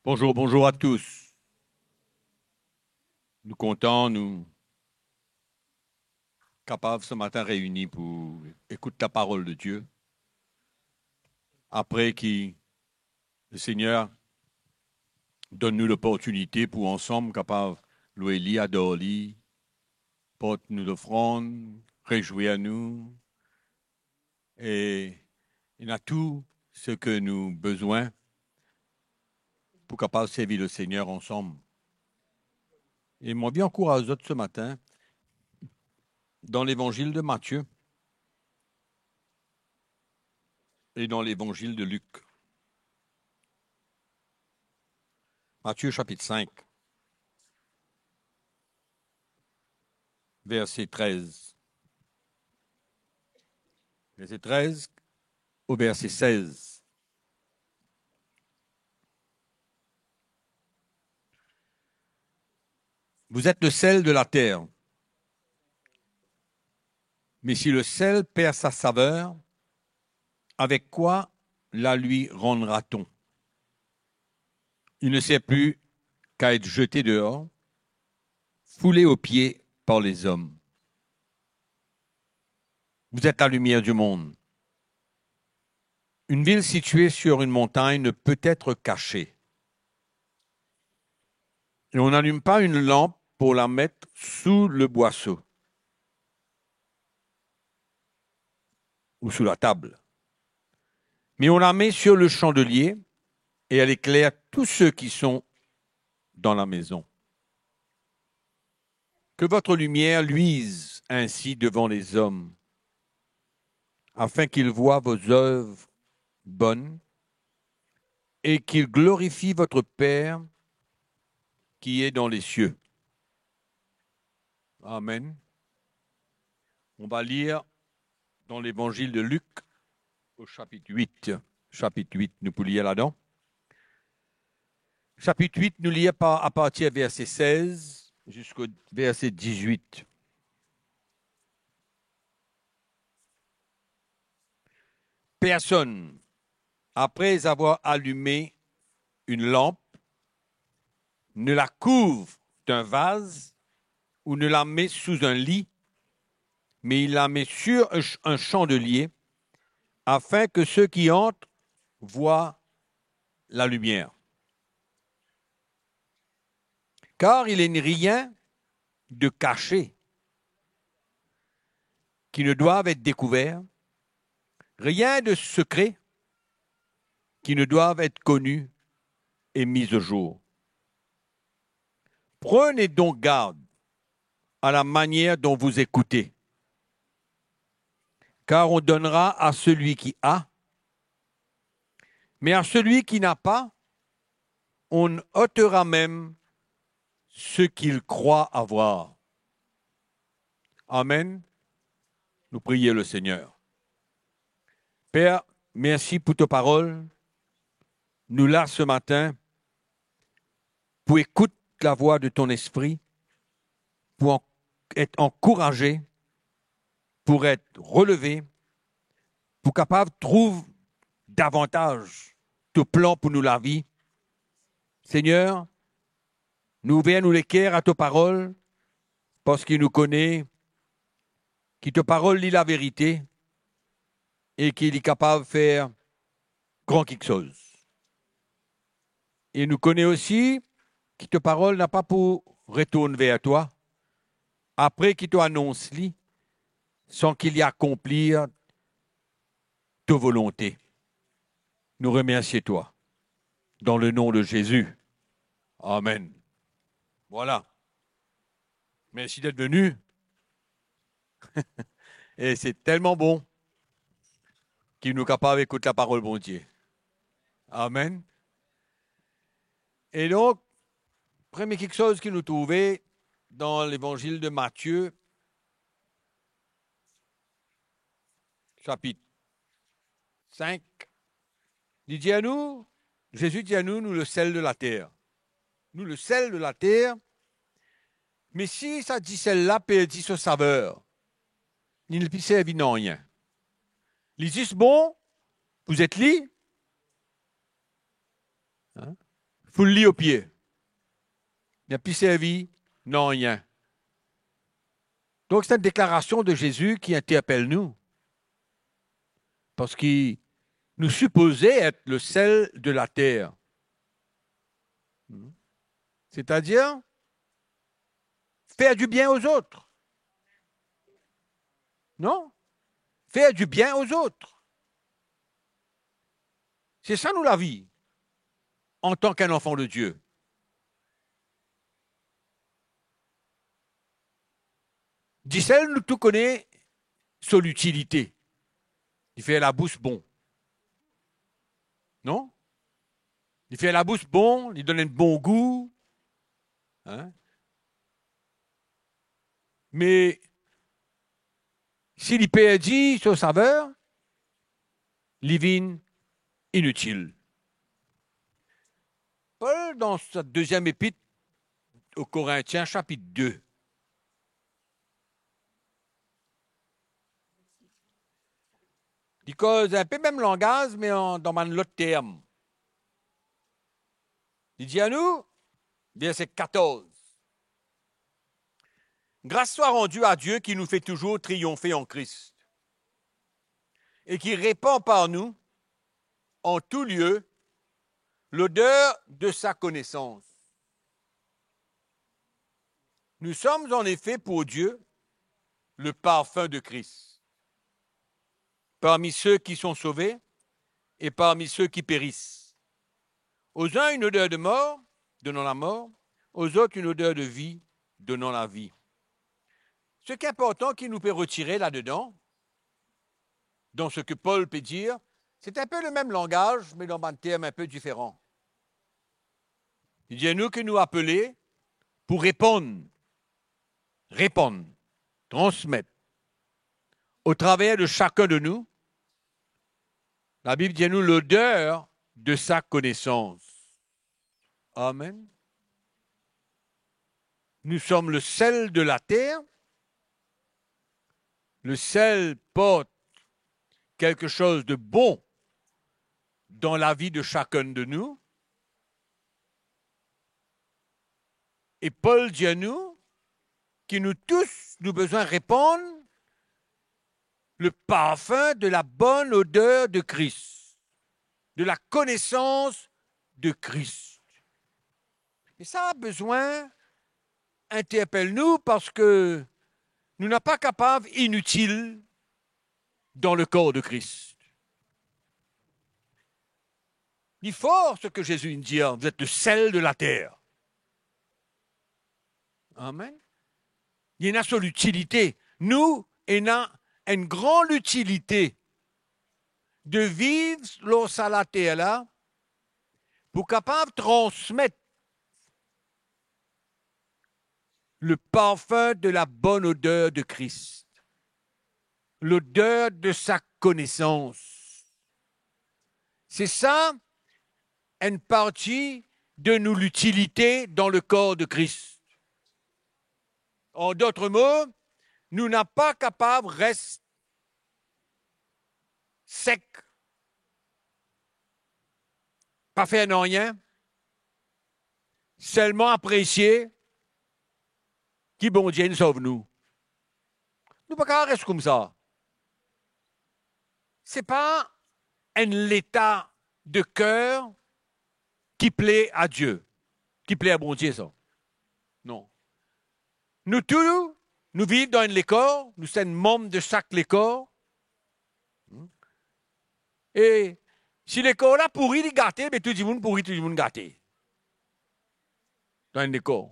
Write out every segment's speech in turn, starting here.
Bonjour, bonjour à tous. Nous comptons, nous capables ce matin réunis pour écouter la parole de Dieu. Après que le Seigneur donne-nous l'opportunité pour ensemble capables louer lui, adorer lui, porte-nous l'offrande, réjouir à nous. Et il a tout ce que nous besoin pour capable servir le Seigneur ensemble. Et moi bien encourage aux autres ce matin dans l'évangile de Matthieu et dans l'évangile de Luc. Matthieu chapitre 5. Verset 13. Verset 13 au verset 16. Vous êtes le sel de la terre. Mais si le sel perd sa saveur, avec quoi la lui rendra-t-on? Il ne sert plus qu'à être jeté dehors, foulé aux pieds par les hommes. Vous êtes la lumière du monde. Une ville située sur une montagne ne peut être cachée. Et on n'allume pas une lampe pour la mettre sous le boisseau ou sous la table. Mais on la met sur le chandelier et elle éclaire tous ceux qui sont dans la maison. Que votre lumière luise ainsi devant les hommes, afin qu'ils voient vos œuvres bonnes et qu'ils glorifient votre Père qui est dans les cieux. Amen. On va lire dans l'évangile de Luc au chapitre 8. Chapitre 8, nous pouvons lire là-dedans. Chapitre 8, nous lisons à partir du verset 16 jusqu'au verset 18. Personne, après avoir allumé une lampe, ne la couvre d'un vase ou ne la met sous un lit, mais il la met sur un chandelier, afin que ceux qui entrent voient la lumière. Car il n'est rien de caché qui ne doive être découvert, rien de secret qui ne doive être connu et mis au jour. Prenez donc garde à la manière dont vous écoutez, car on donnera à celui qui a, mais à celui qui n'a pas, on ôtera même ce qu'il croit avoir. Amen. Nous prions le Seigneur. Père, merci pour ta parole. Nous là ce matin pour écouter la voix de ton esprit, pour être encouragé, pour être relevé, pour capable de trouver davantage ton plan pour nous la vie. Seigneur, nous ouvrons nous l'équerre à ta parole, parce qu'il nous connaît, qui ta parole lit la vérité et qu'il est capable de faire grand quelque chose. Et nous connaît aussi que ta parole n'a pas pour retourner vers toi, après qu'il t'annonce li, sans qu'il y accomplir ta volonté. Nous remercions toi. Dans le nom de Jésus. Amen. Voilà. Merci d'être venu. Et c'est tellement bon qu'il nous est capable d'écouter la parole, bon Dieu. Amen. Et donc, premier quelque chose que nous trouvons dans l'évangile de Matthieu, chapitre 5, il dit à nous, Jésus dit à nous, nous le sel de la terre. Nous le sel de la terre, mais si ça dit celle-là perdit sa saveur, il ne peut servir non rien. Il dit, bon, vous êtes là, hein? faut le lit au pied. Il n'a plus servi, non rien. Donc c'est une déclaration de Jésus qui interpelle nous. Parce qu'il nous supposait être le sel de la terre. C'est-à-dire faire du bien aux autres. Non? Faire du bien aux autres. C'est ça, nous, la vie, en tant qu'un enfant de Dieu. Dicelle, nous tout connaît son utilité. Il fait la bouche bon. Non? Il fait la bouche bon, il donne un bon goût. Hein? Mais s'il perdit son saveur, il vient inutile. Paul, dans sa deuxième épître aux Corinthiens, chapitre 2, il cause un peu le même langage, mais dans un autre terme. Il dit à nous, verset 14, « Grâce soit rendue à Dieu qui nous fait toujours triompher en Christ et qui répand par nous, en tout lieu, l'odeur de sa connaissance. Nous sommes en effet pour Dieu le parfum de Christ, parmi ceux qui sont sauvés et parmi ceux qui périssent. Aux uns une odeur de mort, donnant la mort, aux autres une odeur de vie, donnant la vie. » Ce qui est important qu'il nous peut retirer là-dedans, dans ce que Paul peut dire, c'est un peu le même langage, mais dans un terme un peu différent. Il dit à nous que nous appeler pour répondre, transmettre, au travers de chacun de nous, la Bible dit à nous l'odeur de sa connaissance. Amen. Nous sommes le sel de la terre. Le sel porte quelque chose de bon dans la vie de chacun de nous. Et Paul dit à nous que nous tous, nous besoin répandre le parfum de la bonne odeur de Christ, de la connaissance de Christ. Et ça a besoin, interpelle-nous parce que nous n'sommes pas capables, inutiles, dans le corps de Christ. Il est fort ce que Jésus dit, vous êtes le sel de la terre. Amen. Il y a une utilité. Nous, il y a une grande utilité de vivre sur la terre là pour capable de transmettre le parfum de la bonne odeur de Christ, l'odeur de sa connaissance. C'est ça, une partie de nous l'utilité dans le corps de Christ. En d'autres mots, nous n'sommes pas capables de rester secs, pas faire rien, seulement apprécier qui bon Dieu nous sauve nous. Nous ne pouvons pas rester comme ça. Ce n'est pas un état de cœur qui plaît à Dieu, qui plaît à bon Dieu, ça. Non. Nous tous, nous vivons dans une école, nous sommes membres de chaque école. Et si l'école a pourri, il est gâté, mais tout le monde pourri, tout le monde gâté. Dans une école.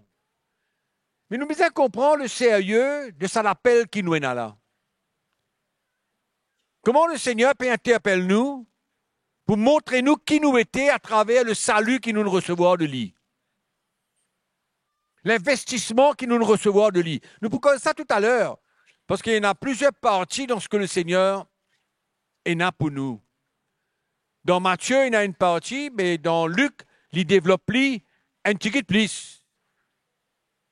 Mais nous devons comprendre le sérieux de ça l'appel qui nous est là. Comment le Seigneur peut interpeller nous pour montrer nous qui nous était à travers le salut qui nous recevons de lui. L'investissement qui nous recevons de lui. Nous pouvons ça tout à l'heure, parce qu'il y en a plusieurs parties dans ce que le Seigneur est là pour nous. Dans Matthieu, il y a une partie, mais dans Luc, il développe plus un petit peu plus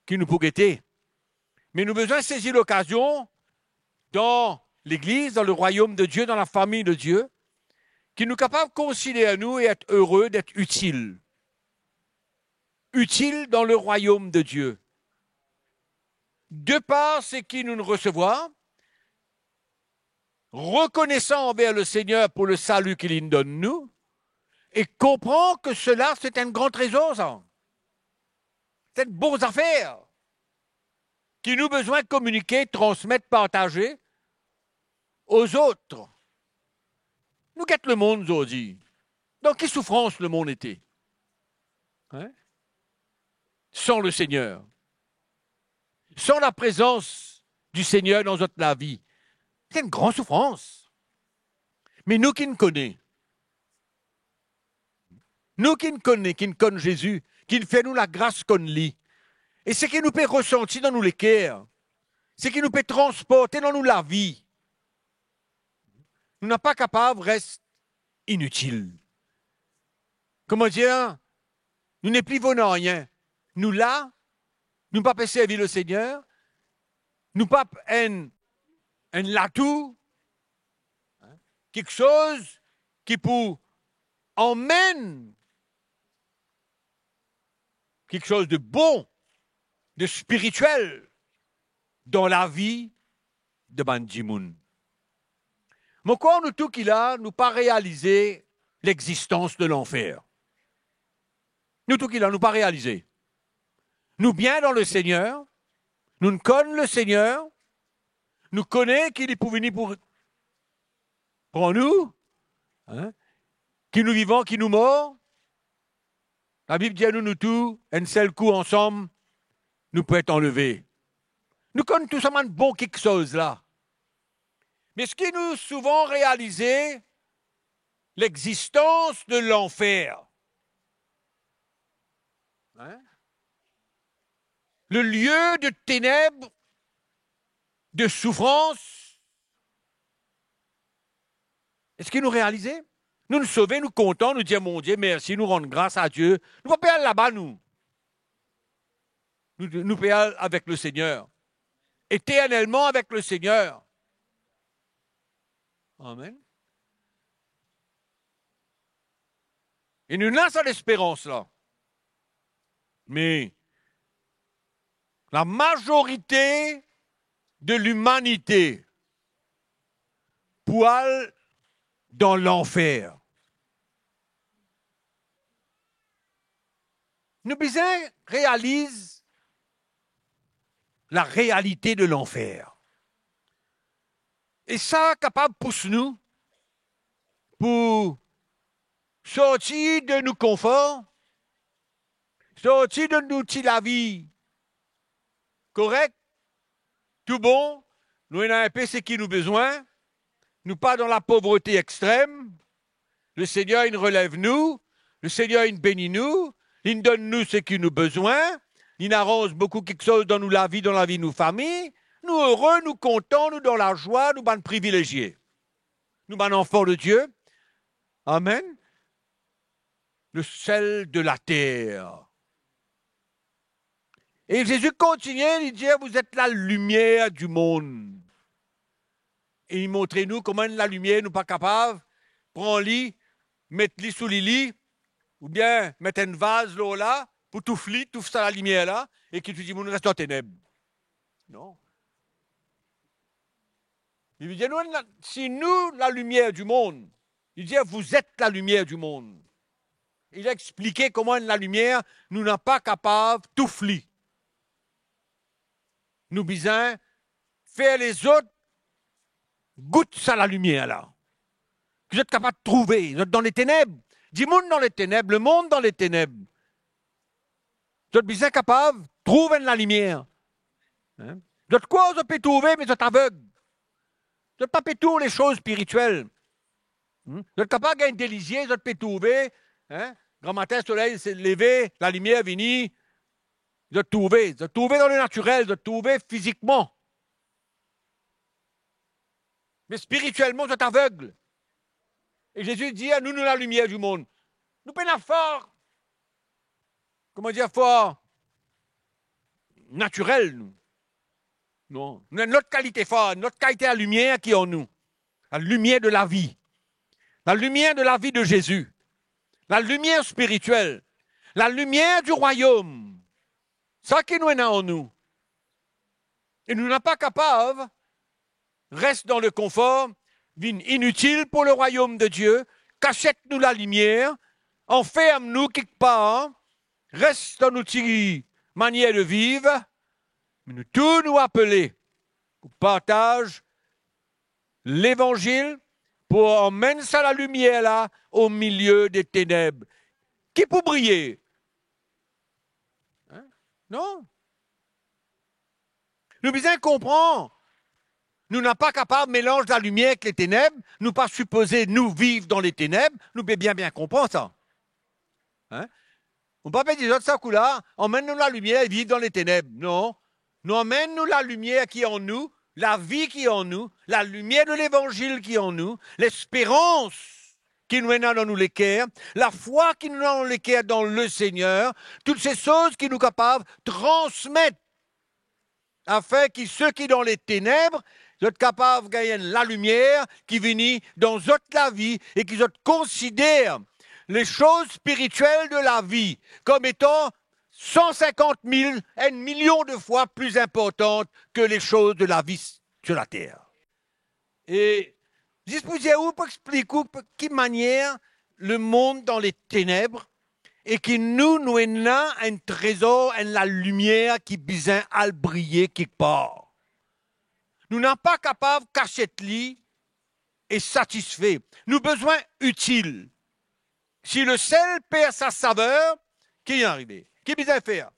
qui nous peut guetter. Mais nous devons saisir l'occasion dans l'Église, dans le royaume de Dieu, dans la famille de Dieu, qui nous est capable de considérer nous et être heureux, d'être utiles. utiles dans le royaume de Dieu. De par ce qui nous recevons, reconnaissant envers le Seigneur pour le salut qu'il nous donne nous, et comprend que cela, c'est un grand trésor, ça. C'est une bonne affaire qui nous besoin de communiquer, transmettre, partager aux autres. Nous guette le monde aujourd'hui. Dans quelle souffrance le monde était? Hein? Sans le Seigneur. Sans la présence du Seigneur dans notre vie. C'est une grande souffrance. Mais nous qui nous connaissons, qui nous connaissons Jésus, qui nous fait nous la grâce qu'on lit, et ce qui nous peut ressentir dans nous les cœurs, ce qui nous peut transporter dans nous la vie, nous n'sommes pas capables, reste inutile. Comment dire? Nous n'est plus venant rien. Nous là, nous pas servir le Seigneur, nous pas un latou, quelque chose qui peut emmène quelque chose de bon, de spirituel dans la vie de Bandimoun. Mais quand nous tout qu'il a, nous pas réaliser l'existence de l'enfer. Nous tout qu'il a, nous pas réaliser. Nous bien dans le Seigneur, nous ne connaissons le Seigneur, nous connaissons qu'il est pour venir pour nous, hein, qui nous vivons, qui nous mort. La Bible dit à nous tous, un seul coup ensemble, nous pouvons être enlevés. Nous connaissons tout simplement de bon quelque chose là. Mais ce qui nous souvent réalisé, l'existence de l'enfer. Hein? Le lieu de ténèbres, de souffrance. Est-ce que nous réalisons? Nous nous sauvons, nous comptons, nous disons, mon Dieu, merci, nous rendons grâce à Dieu. Nous ne pouvons pas aller là-bas, nous. Nous pouvons aller avec le Seigneur. Éternellement avec le Seigneur. Amen. Et nous avons cette espérance-là. Mais la majorité de l'humanité poil dans l'enfer. Nous réalisons la réalité de l'enfer. Et ça, capable pour nous, pour sortir de nos conforts, sortir de nous la vie correcte, tout bon, nous avons un peu ce qui nous besoin, nous pas dans la pauvreté extrême, le Seigneur il relève nous, le Seigneur il bénit nous, il donne nous ce qui nous besoin, il arrange beaucoup quelque chose dans nous la vie de nos familles, nous heureux, nous contents, nous dans la joie, nous sommes privilégiés. Nous sommes enfants de Dieu. Amen. Le sel de la terre. Et Jésus continue, il dit, vous êtes la lumière du monde. Et il montre nous comment la lumière, nous pas capables. Prends lit, mettre-lit sous les lits, ou bien mettre un vase là, pour tout ça la lumière là, et que tu dis, vous reste en ténèbres. Non. Il dit, si nous, la lumière du monde, il dit, vous êtes la lumière du monde. Il a expliqué comment la lumière, nous n'sommes pas capables de tout fli. Nous besoin faire les autres goûter ça la lumière là. Vous êtes capable de trouver, vous êtes dans les ténèbres. Du monde dans les ténèbres, le monde dans les ténèbres. Vous êtes bien capable de trouver la lumière. Hein? Vous êtes quoi, vous pouvez trouver, mais vous êtes aveugle. Vous n'êtes pas tous les choses spirituelles. Vous êtes capable de gagner des lisiers, vous êtes trouver. Hein? Grand matin, le soleil s'est levé, la lumière venue. Vous êtes trouvé dans le naturel, vous êtes trouvé physiquement. Mais spirituellement, vous êtes aveugle. Et Jésus dit à nous, nous la lumière du monde. Nous prenons fort, comment dire, fort naturel, nous. Non. Nous avons notre qualité forte, notre qualité à lumière qui est en nous. La lumière de la vie. La lumière de la vie de Jésus. La lumière spirituelle. La lumière du royaume. Ça qui nous est en nous. Et nous n'sommes pas capables, reste dans le confort, inutile pour le royaume de Dieu, cachette-nous la lumière, enferme-nous quelque part, reste dans notre manière de vivre, mais nous tous nous appeler au partage l'évangile pour emmener ça la lumière là au milieu des ténèbres. Qui peut briller? Hein? Non. Nous besoin comprendre. Nous n'sommes pas capables de mélanger la lumière avec les ténèbres. Nous pas supposés nous vivre dans les ténèbres. Nous devons bien comprendre ça. Hein? On ne peut pas dire ça coup-là. Emmène-nous la lumière et vivre dans les ténèbres. Non. Nous emmène-nous la lumière qui est en nous, la vie qui est en nous, la lumière de l'évangile qui est en nous, l'espérance qui nous est dans nous les cœurs, la foi qui nous est dans les cœurs dans le Seigneur, toutes ces choses qui nous capables de transmettre afin que ceux qui sont dans les ténèbres soient capables de gagner la lumière qui vient dans la vie et qui considèrent les choses spirituelles de la vie comme étant 150 000, 1 million de fois plus importantes que les choses de la vie sur la terre. Et juste pour dire, pour expliquer de quelle manière le monde dans les ténèbres et qui nous avons un trésor, la lumière qui besoin à briller quelque part. Nous n'sommes pas capables de cacher lit et satisfait. Nous avons besoin utile. Si le sel perd sa saveur, qui est arrivé? Qui besoin faire?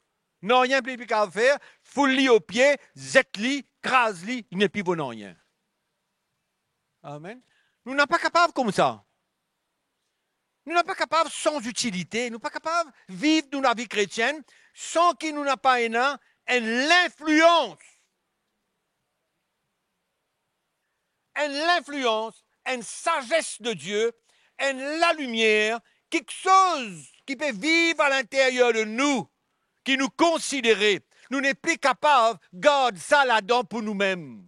Non, rien plus qu'à faire. Foule-li au pied, zette-li, crase-li, il n'est plus bon rien. Amen. Nous n'sommes pas capables comme ça. Nous ne sommes pas capables sans utilité. Nous ne sommes pas capables de vivre dans la vie chrétienne sans qu'il nous n'a pas l'influence. L'influence, une sagesse de Dieu, la lumière, quelque chose qui peut vivre à l'intérieur de nous, qui nous considère. Nous n'sommes plus capables de garder ça là-dedans pour nous-mêmes.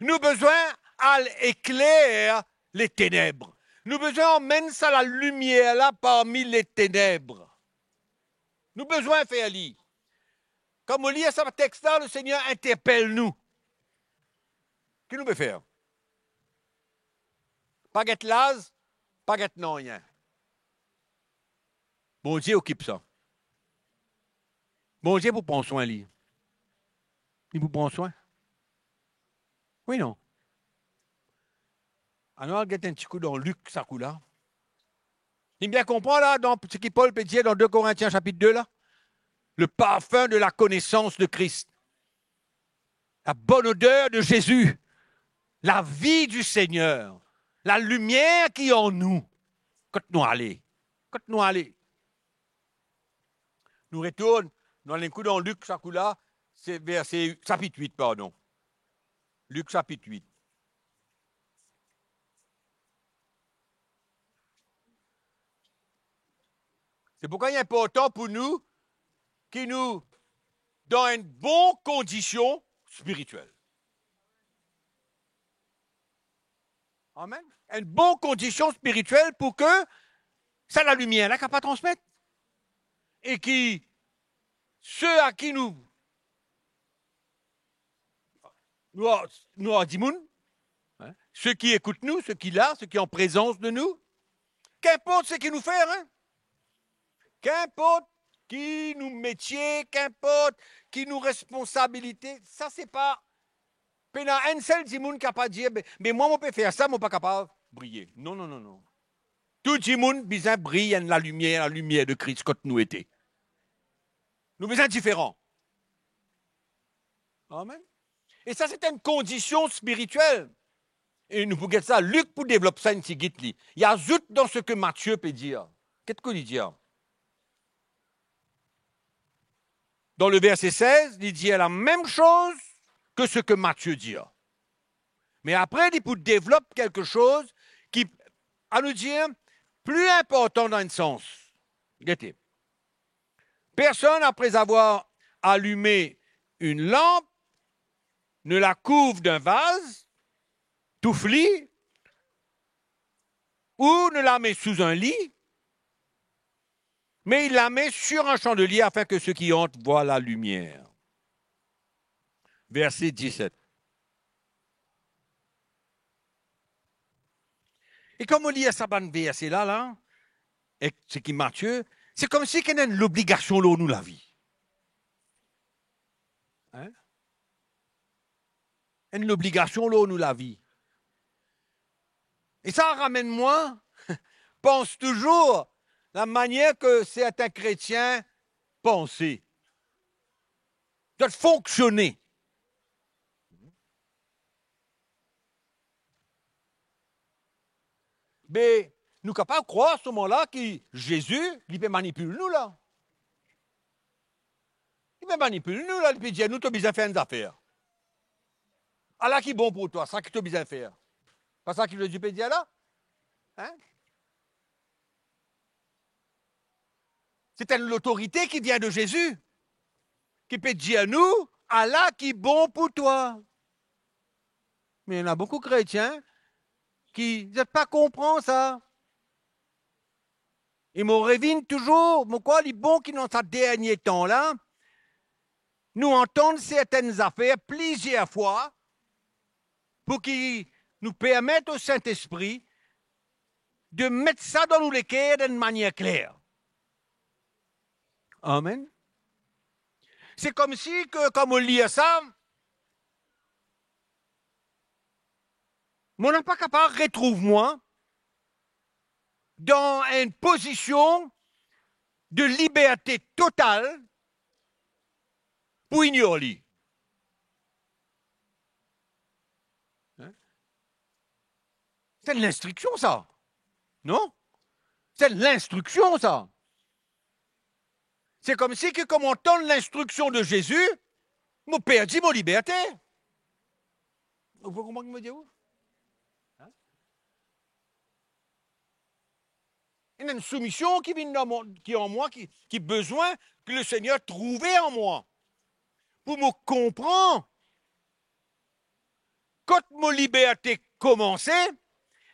Nous avons besoin d'éclairer les ténèbres. Nous avons besoin d'emmener ça la lumière là parmi les ténèbres. Nous avons besoin de faire lire. Comme on lit à ce texte-là, le Seigneur interpelle nous. Qu'est-ce que nous pouvons faire? Pas guette l'az, pas guette non rien. Bon Dieu occupe ça. Bon Dieu vous prend soin, lui. Il vous prend soin. Oui, non. Alors, on un petit coup dans Luc, ça coup là. Il bien comprend là, dans ce qui Paul peut dire dans 2 Corinthiens chapitre 2 là. Le parfum de la connaissance de Christ. La bonne odeur de Jésus. La vie du Seigneur. La lumière qui est en nous. Quand nous allons. Quand nous allons. Nous retournons dans les coups dans Luc, ça coup là. C'est verset chapitre 8, pardon. Luc chapitre 8. C'est pourquoi il est important pour nous qui nous dans une bonne condition spirituelle. Amen. Une bonne condition spirituelle pour que ça la lumière là qu'à pas transmettre. Et qui ceux à qui nous disons, hein, ceux qui écoutent nous, ceux qui là, ceux qui sont en présence de nous, qu'importe ce qu'ils nous font, hein, qu'importe qui nous métier, qu'importe qui nous responsabilité, ça c'est pas. Pena un seul dimoun capable de dire, mais moi, je peux faire ça, je ne suis pas capable de briller. Non, non, non, non. Tout dimoun besoin brille la lumière de Christ quand nous étions. Nous besoin différents. Amen. Et ça, c'est une condition spirituelle. Et nous pouvons ça. Luc pour développer ça, il y a zut dans ce que Matthieu peut dire. Qu'est-ce qu'il dit? Dans le verset 16, il dit la même chose que ce que Matthieu dit. Mais après, il peut développer quelque chose qui, à nous dire, plus important dans un sens. Regardez. Personne, après avoir allumé une lampe, ne la couvre d'un vase, touffli, ou ne la met sous un lit, mais il la met sur un chandelier afin que ceux qui entrent voient la lumière. Verset 17. Et comme on lit à Saban verset là, et c'est qui Matthieu, c'est comme si qu'il y a l'obligation là nous la vie. Hein? Une obligation là nous la vie. Et ça ramène moi, pense toujours la manière que certains chrétiens pensaient, de fonctionner. Mais nous sommes capables de croire à ce moment-là que Jésus, il peut manipuler nous là. Il peut manipuler nous là, il peut dire nous, tu as besoin de faire une affaire. Allah qui est bon pour toi, ça que tu as besoin de faire. Pas ça que Jésus peut dire là? Hein? C'est l'autorité qui vient de Jésus, qui peut dire à nous, Allah qui est bon pour toi. Mais il y en a beaucoup de chrétiens qui ne pas comprendre ça. Ils me reviennent toujours, pourquoi les bons qui dans ce dernier temps-là, nous entendent certaines affaires plusieurs fois pour qu'ils nous permettent au Saint-Esprit de mettre ça dans nos cœurs d'une manière claire. Amen. C'est comme si, comme on lit ça, on n'est pas capable de retrouver moi dans une position de liberté totale pour ignorer. Hein? C'est de l'instruction, ça. Non? C'est de l'instruction, ça. C'est comme si, comme on donne l'instruction de Jésus, je perds ma liberté. Vous comprenez ce que je veux dire? Hein? Il y a une soumission qui vient qui est en moi, qui a besoin que le Seigneur trouve en moi. Pour me comprendre, quand ma liberté commençait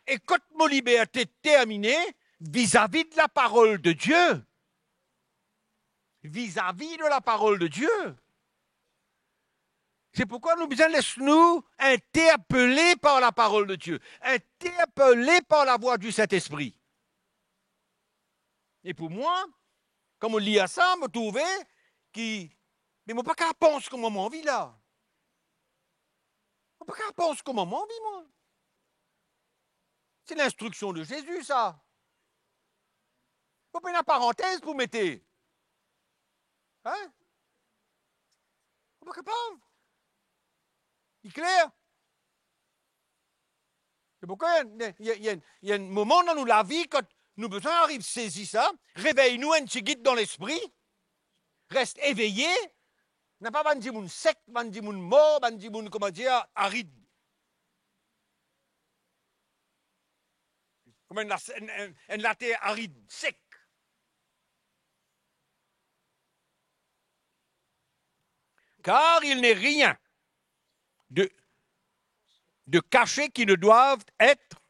et quand ma liberté terminait vis-à-vis de la parole de Dieu. Vis-à-vis de la parole de Dieu. C'est pourquoi nous besoin de nous interpeller par la parole de Dieu, interpeller par la voix du Saint-Esprit. Et pour moi, comme on lit à ça, je me trouvais qui. Mais je ne peux pas penser comment on vit là. Je ne peux pas penser comment on vit, moi. C'est l'instruction de Jésus, ça. Il faut pas une parenthèse pour mettre. Hein? On n'est pas capable. Il est clair. C'est pourquoi il y a un moment dans la vie, quand nous besoin arrive saisir ça, réveille-nous un petit guide dans l'esprit, reste éveillé, n'a pas bandi moun sec, bandi moun mort, bandi moun, comment dire, aride. Comme un latte aride, sec. Car il n'est rien de caché qui ne doivent être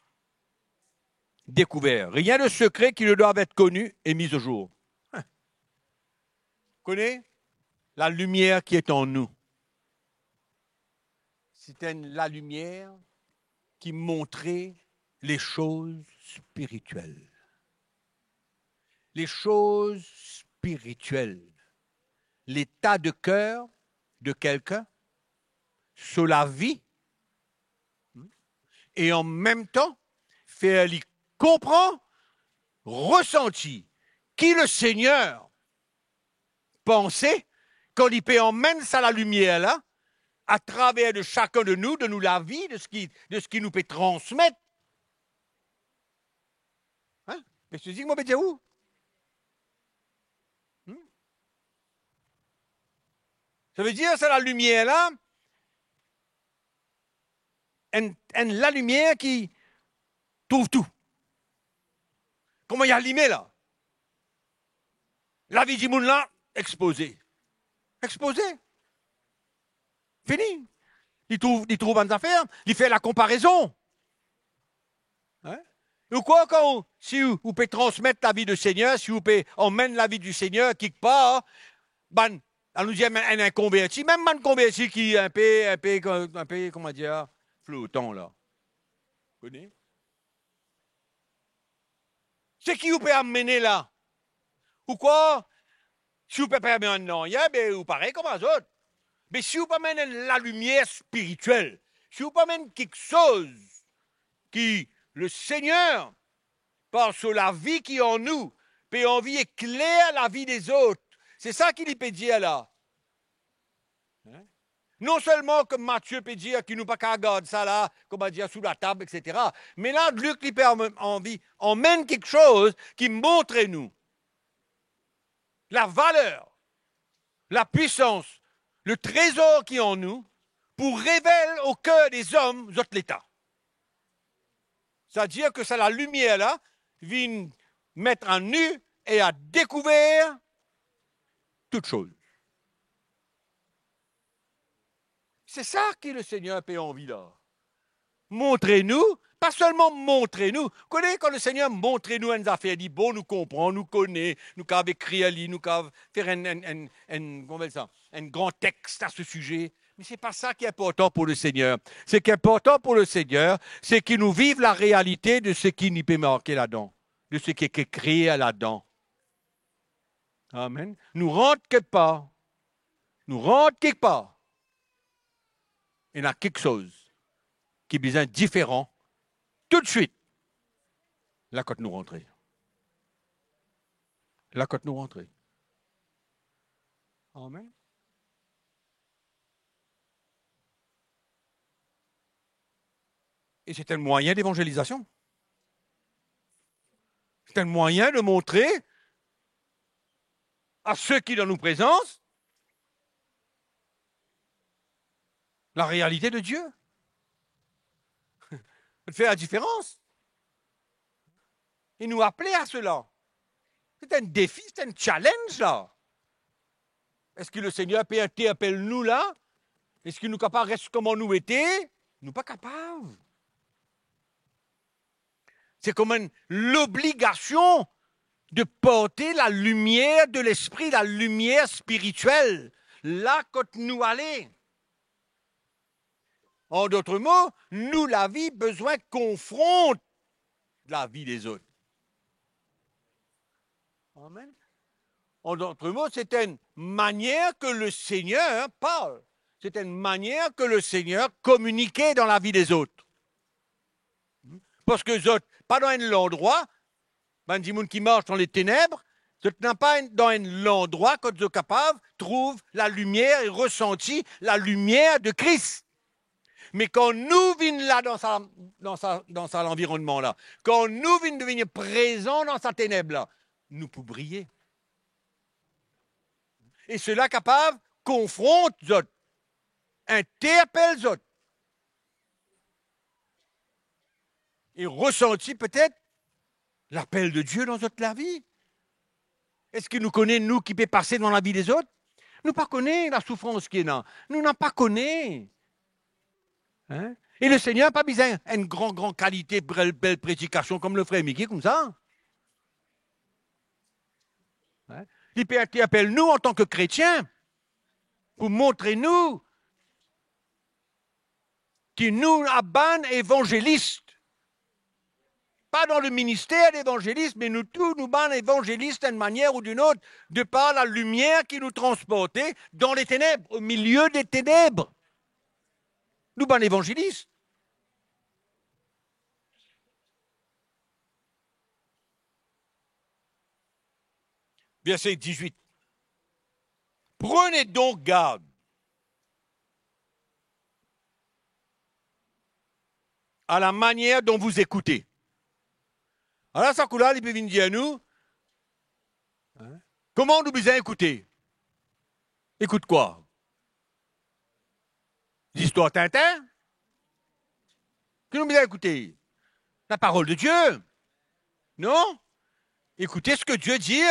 découverts. Rien de secret qui ne doivent être connu et mis au jour. Connais la lumière qui est en nous. C'était la lumière qui montrait les choses spirituelles. Les choses spirituelles. L'état de cœur de quelqu'un sur la vie et en même temps faire lui comprendre, ressentir qui le Seigneur pensait quand il peut emmener ça la lumière là à travers de chacun de nous la vie, de ce qui nous peut transmettre. Hein? Mais je dis que moi, je où? Ça veut dire, c'est la lumière là, la lumière qui trouve tout. Comment il y a allumé là? La vie du monde là, exposée. Exposée. Fini. Il trouve une affaire, il fait la comparaison. Hein? Ou quoi, si vous pouvez transmettre la vie du Seigneur, si vous pouvez emmener la vie du Seigneur quelque part, ben, on nous dit un converti, même un converti qui est un peu, comment dire, flottant, là. Vous connaissez? C'est qui vous pouvez amener là? Ou quoi? Si vous pouvez pas amener un non, ben, vous pareil comme les autres. Mais si vous amenez la lumière spirituelle, si vous amenez quelque chose qui, le Seigneur, par sur la vie qui est en nous, peut envie éclaire la vie des autres. C'est ça qu'il peut dire là. Hein? Non seulement comme Matthieu peut dire qu'il nous pas qu'à garder ça là, comment dire, sous la table, etc. Mais là, Luc, il peut envie, emmène quelque chose qui montre nous la valeur, la puissance, le trésor qui est en nous pour révéler au cœur des hommes autres l'état. C'est-à-dire que c'est la lumière là vient mettre en nu et à découvert toute chose. C'est ça que le Seigneur a envie là. Montrez-nous, pas seulement montrez-nous. Vous connaissez quand le Seigneur montrez-nous une affaire, il dit bon, nous comprend, nous connaît, nous avons écrit à lui, nous avons faire un grand texte à ce sujet. Mais ce n'est pas ça qui est important pour le Seigneur. Ce qui est important pour le Seigneur, c'est qu'il nous vive la réalité de ce qui nous peut marquer là-dedans, de ce qui est écrit là-dedans. Amen. Nous rentre quelque part. Nous rentre quelque part. Il y a quelque chose qui est bien différent tout de suite. Là, quand nous rentrons. Là, quand nous rentrons. Amen. Et c'est un moyen d'évangélisation. C'est un moyen de montrer à ceux qui dans nous présentent la réalité de Dieu. De faire la différence. Et nous appeler à cela. C'est un défi, c'est un challenge là. Est-ce que le Seigneur appelle nous là? Est-ce qu'il nous capable rester comme nous étions? Nous pas capables. C'est comme l'obligation de porter la lumière de l'esprit, la lumière spirituelle, là quand nous allons. En d'autres mots, nous, la vie, besoin confronte la vie des autres. Amen. En d'autres mots, c'est une manière que le Seigneur parle. C'est une manière que le Seigneur communiquait dans la vie des autres. Parce que les autres, pas dans un endroit, ben, des gens qui marchent dans les ténèbres, ce n'est pas dans un endroit quand ils sont capables, trouvent la lumière et ressentent la lumière de Christ. Mais quand nous venons là dans sa environnement là, quand nous venons devenir présents dans sa ténèbre là, nous pouvons briller. Et cela capable confronte les autres, interpelle les autres. Et ressentit peut-être l'appel de Dieu dans notre vie. Est-ce qu'il nous connaît, nous, qui peut passer dans la vie des autres? Nous pas connaît la souffrance qui est là. Nous n'en pas connaît. Hein? Et le Seigneur n'a pas besoin d'une grande qualité, belle prédication comme le frère Mickey, comme ça. Hein? Il appelle nous en tant que chrétiens pour montrer nous qu'il nous abonne évangélistes. Pas dans le ministère d'évangéliste, mais nous tous, nous ban évangélistes d'une manière ou d'une autre, de par la lumière qui nous transportait dans les ténèbres, au milieu des ténèbres. Nous ban évangélistes. Verset 18. Prenez donc garde à la manière dont vous écoutez. Alors, ça, là, il peut venir dire à nous, hein, comment nous besoin écouter? Écoute quoi? L'histoire Tintin? Que nous besoin écouter? La parole de Dieu? Non? Écoutez ce que Dieu dit.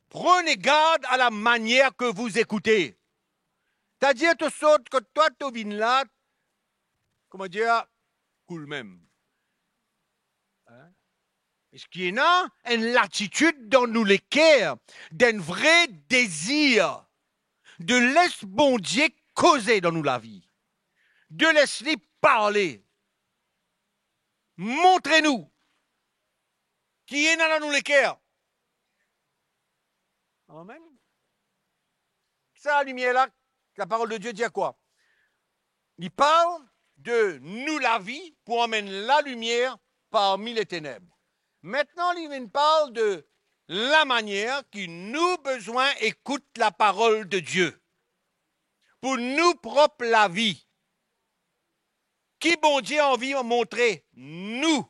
Prenez garde à la manière que vous écoutez. C'est-à-dire, tout ça, que toi, tu viens là, comment dire, cool même. Hein? Est-ce qu'il y a une latitude dans nous les cœurs, d'un vrai désir de laisser bon Dieu causer dans nous la vie, de laisser parler. Montrez-nous qui est dans nous les cœurs. Amen. Ça, la lumière là, la parole de Dieu dit à quoi? Il parle de nous la vie pour emmener la lumière parmi les ténèbres. Maintenant, il parle de la manière que nous besoin écoute la parole de Dieu. Pour nous propre la vie. Qui bon Dieu a envie de montrer? Nous.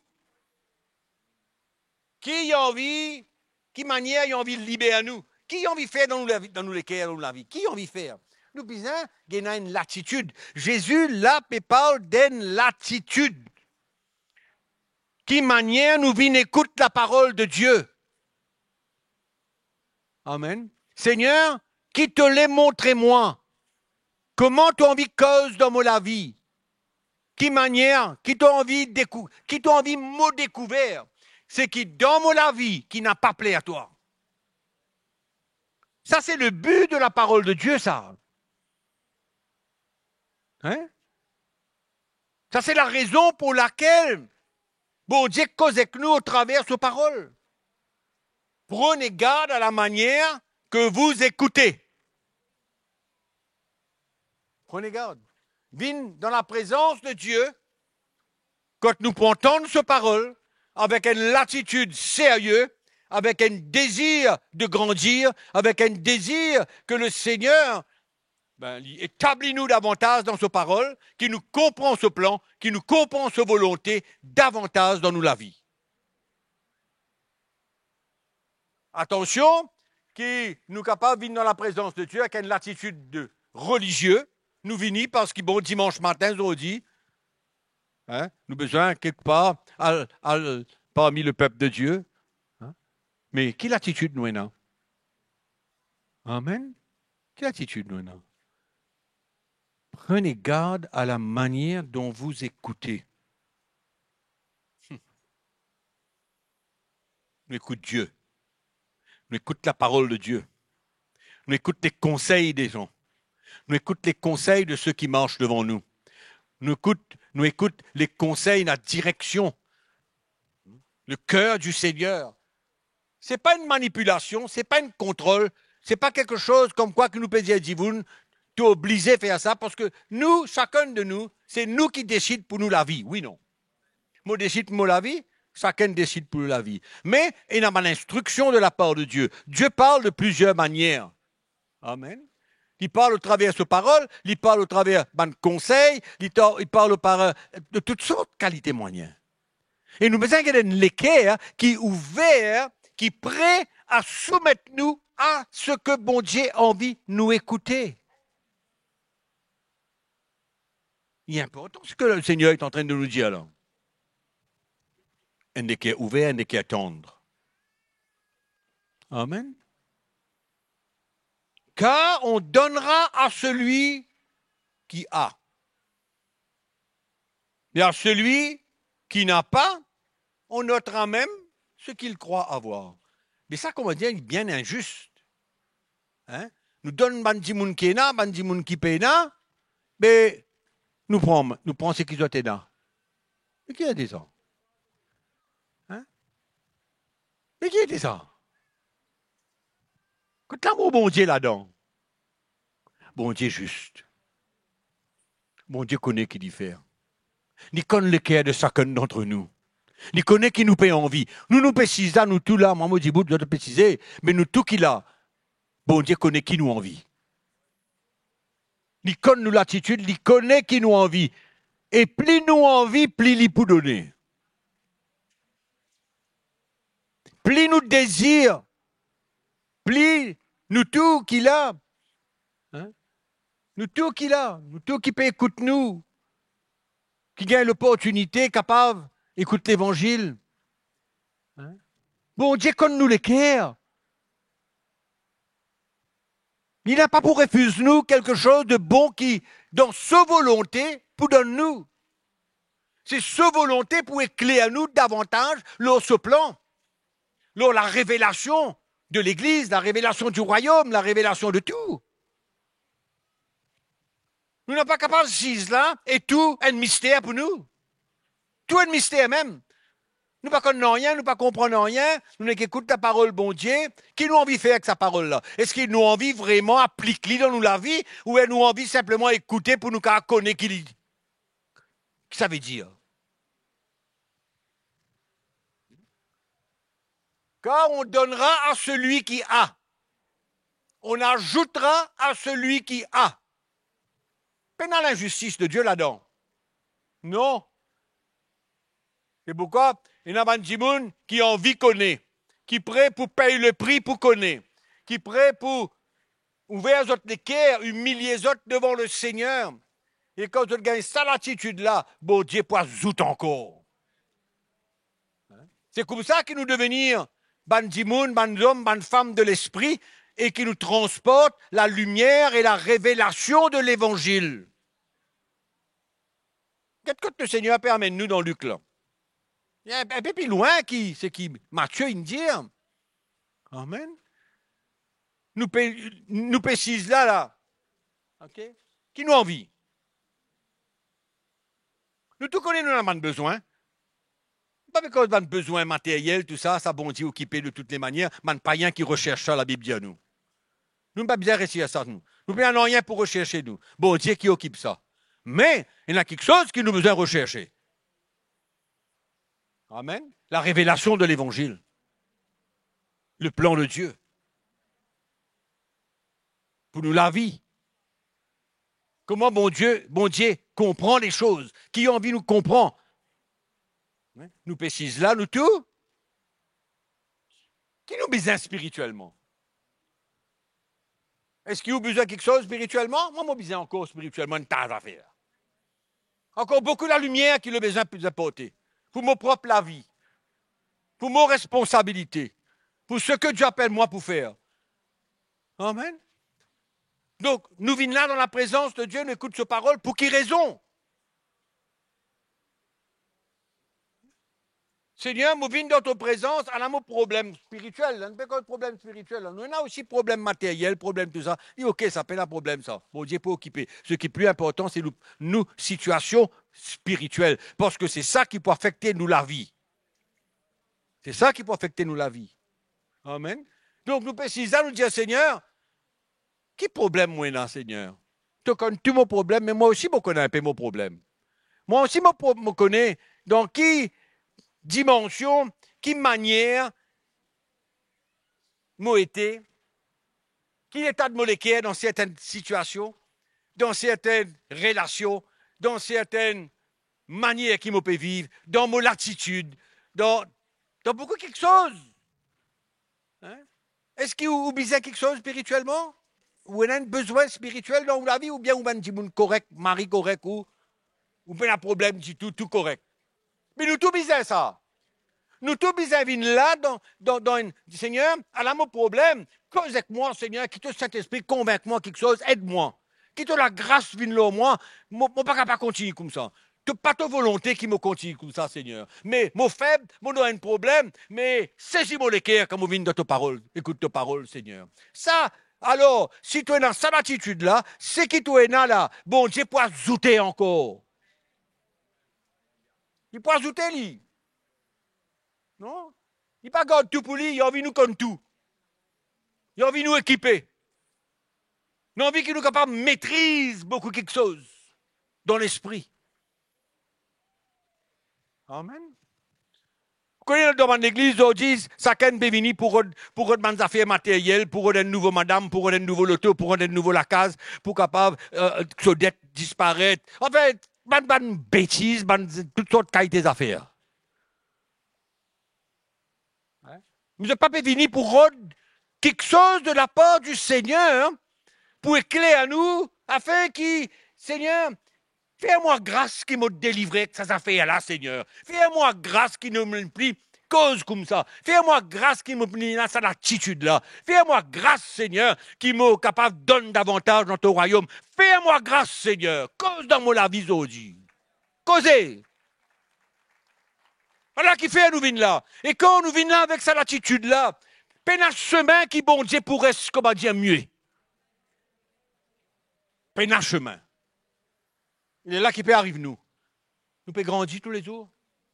Qui a envie, qui manière il a envie de libérer nous? Qui a envie de faire dans nous les cœurs, dans la vie? Qui a envie de faire? Nous disons, il y a une latitude. Jésus, là, parle d'une latitude. Qui manière nous vient écouter la parole de Dieu? Amen. Seigneur, qui te l'est montré-moi? Comment tu as envie de cause dans la vie? Qui manière? Qui t'a envie de me découvert? C'est qui dans la vie qui n'a pas plaît à toi. Ça, c'est le but de la parole de Dieu, ça. Hein? Ça, c'est la raison pour laquelle bon Dieu cause avec nous au travers de ses paroles. Prenez garde à la manière que vous écoutez. Prenez garde. Viens dans la présence de Dieu, quand nous entendons ses paroles, avec une latitude sérieuse, avec un désir de grandir, avec un désir que le Seigneur établit nous davantage dans ses paroles, qui nous comprend ce plan, qui nous comprend sa volonté davantage dans nous la vie. Attention, qui nous capables de venir dans la présence de Dieu avec une latitude de religieux, nous venons parce que bon dimanche matin, nous dit, hein, nous besoin quelque part parmi le peuple de Dieu. Hein? Mais quelle attitude nous avons? Amen. Quelle attitude nous avons? Prenez garde à la manière dont vous écoutez. Nous écoutons Dieu. Nous écoutons la parole de Dieu. Nous écoutons les conseils des gens. Nous écoutons les conseils de ceux qui marchent devant nous. Nous écoutons les conseils, la direction, le cœur du Seigneur. Ce n'est pas une manipulation, ce n'est pas un contrôle, ce n'est pas quelque chose comme quoi que nous peut dire, vous tu es obligé de faire ça, parce que nous, chacun de nous, c'est nous qui décidons pour nous la vie, oui, non. Moi, décide pour la vie, chacun décide pour la vie. Mais il y a une instruction de la part de Dieu. Dieu parle de plusieurs manières. Amen. Il parle au travers de ses paroles, il parle au travers de conseils, il parle au travers de toutes sortes de qualités moyennes. Et nous besoin qu'il y ait une équerre qui est ouvert, qui est prêt à soumettre nous à ce que bon Dieu a envie de nous écouter. Il est important ce que le Seigneur est en train de nous dire là. Un équerre ouvert, un équerre tendre. Amen. Car on donnera à celui qui a. Et à celui qui n'a pas, on notera même ce qu'il croit avoir. Mais ça, comment dire, est bien injuste. Hein? Nous donnons bandimoun qui est là, bandimoun qui paye là, mais nous prenons ce qui doit être là. Mais qui a dit ça? Hein? Mais qui a dit ça? Quand l'amour bon Dieu là-dedans, bon Dieu juste. Bon Dieu connaît qui dit faire. Il connaît le cœur de chacun d'entre nous. Il connaît qui nous paye envie. Nous précisons, nous tous là, moi je dis, je dois te préciser, mais nous tous qui là, bon Dieu connaît qui nous envie. Il connaît nous l'attitude, il connaît qui nous envie. Et plus nous envie, plus il peut donner. Plus nous désire, plus nous tout qu'il a, hein? Nous tout qu'il a, nous tout qui peut écouter nous, qui gagne l'opportunité, capable d'écouter l'évangile. Hein? Bon Dieu connaît nous les cœurs. Il n'a pas pour refuser nous quelque chose de bon qui, dans sa volonté, pour donner nous. C'est sa volonté pour éclairer à nous davantage ce plan. Alors, la révélation de l'Église, la révélation du royaume, la révélation de tout. Nous n'sommes pas capables de dire là, et tout est un mystère pour nous. Tout est un mystère même. Nous ne connaissons rien, nous ne comprenons rien, nous n'écoutons la parole, bon Dieu. Qui nous envie de faire avec sa parole-là? Est-ce qu'il nous envie vraiment appliquer dans nous la vie, ou est-ce nous envie simplement écouter pour nous connaître qui ça veut dire? Car on donnera à celui qui a. On ajoutera à celui qui a. Pas dans l'injustice de Dieu là-dedans. Non. C'est pourquoi il y a un petit monde qui a envie de connaître, qui est prêt pour payer le prix pour connaître, qui est prêt pour ouvrir les cœurs, humilier les autres devant le Seigneur. Et quand tu gagnes cette attitude-là, bon Dieu peut zout encore. C'est comme ça que nous devenir ban dimoun, ban hommes, ban femmes de l'esprit et qui nous transporte la lumière et la révélation de l'évangile. Qu'est-ce que le Seigneur permet nous dans Luc là? Il y a un peu plus loin c'est qui Matthieu il dit. Amen. Nous précise là. OK? Qui nous envie? Nous tout connaissons, nous avons besoin. Pas parce qu'on a besoin matériel, tout ça, ça bon Dieu occupé de toutes les manières, man païen qui recherche ça, la Bible dit à nous. Nous n'avons pas besoin de réussir à ça, nous. Nous n'avons rien pour rechercher, nous. Bon Dieu qui occupe ça. Mais, il y a quelque chose qui nous besoin de rechercher. Amen. La révélation de l'Évangile. Le plan de Dieu. Pour nous la vie. Comment bon Dieu comprend les choses. Qui a envie nous comprend. Nous précise là, nous tout. Qui nous besoin spirituellement? Est-ce qu'il y a besoin de quelque chose spirituellement? Moi, j'ai besoin encore spirituellement une tas d'affaires. Encore beaucoup de la lumière qui le besoin de apporter. Pour mon propre la vie. Pour mon responsabilité. Pour ce que Dieu appelle moi pour faire. Amen. Donc, nous venons là dans la présence de Dieu, nous écoutons sa parole. Pour qui raison? Seigneur, nous venons dans ta présence, on a un problème spirituel. On n'a pas de problème spirituel. Nous avons aussi problème matériel, problème tout ça. Et ok, ça fait un problème ça. Bon Dieu peut occuper. Ce qui est plus important, c'est nous situation spirituelle. Parce que c'est ça qui peut affecter nous la vie. C'est ça qui peut affecter nous la vie. Amen. Donc nous précisons, nous disons, Seigneur, quel problème moi là, Seigneur? Tu connais tous mon problème, mais moi aussi je connais un peu mon problème. Moi aussi je connais dans qui dimension, qui manière, moi été, qui état de molécule dans certaines situations, dans certaines relations, dans certaines manières qui me peut vivre, dans mon attitude, dans beaucoup quelque chose. Hein? Est-ce qu'il vous besoin quelque chose spirituellement? Ou on a un besoin spirituel dans la vie, ou bien on a un petit monde correct, mari correct, ou bien un problème du tout correct. Mais nous tout besoin ça. Nous tous besoin venir là dans un Seigneur, à la mon problème, cause avec moi, Seigneur, qui te Saint-Esprit, convainc-moi quelque chose, aide-moi. Qui te la grâce vienne là moi, mon pas continuer comme ça. Pas ta volonté qui me continue comme ça, Seigneur. Mais mon faible, mon a un problème, mais saisis-moi les cœurs quand je viens de ta parole. Écoute ta parole, Seigneur. Ça, alors, si tu es dans cette attitude-là, c'est qui tu es là, bon Dieu peut ajouter encore. Il peut ajouter, lui. Non? Il pas garde tout pour lui, il a envie de nous comme tout. Il a envie de nous équiper. Il a envie qu'il nous capable de maîtriser beaucoup quelque chose dans l'esprit. Amen. Vous connaissez dans l'église, ils disent, chacun peut venir pour des affaires matérielles, pour un nouveau madame, pour un nouveau loto, pour un nouveau la case, pour capable que dette disparaître. En fait, bêtises, toutes sortes de qualités d'affaires. Vous n'êtes pas venir pour rendre quelque chose de la part du Seigneur pour éclairer à nous, afin que, Seigneur, fais-moi grâce qui m'a délivré de ces affaires-là, Seigneur. Fais-moi grâce qui ne me plie cause comme ça. Fais-moi grâce qui me plie dans cette attitude-là. Fais-moi grâce, Seigneur, qui m'a capable de donner davantage dans ton royaume. Fais-moi grâce, Seigneur, cause dans mon la vie aujourd'hui. Causez. Voilà qui fait nous venir là. Et quand nous venons là avec cette attitude-là, peine un chemin qui, bon Dieu, pourrait, comment dire, mieux. Peine un chemin. Il est là qui peut arriver nous. Nous peut grandir tous les jours.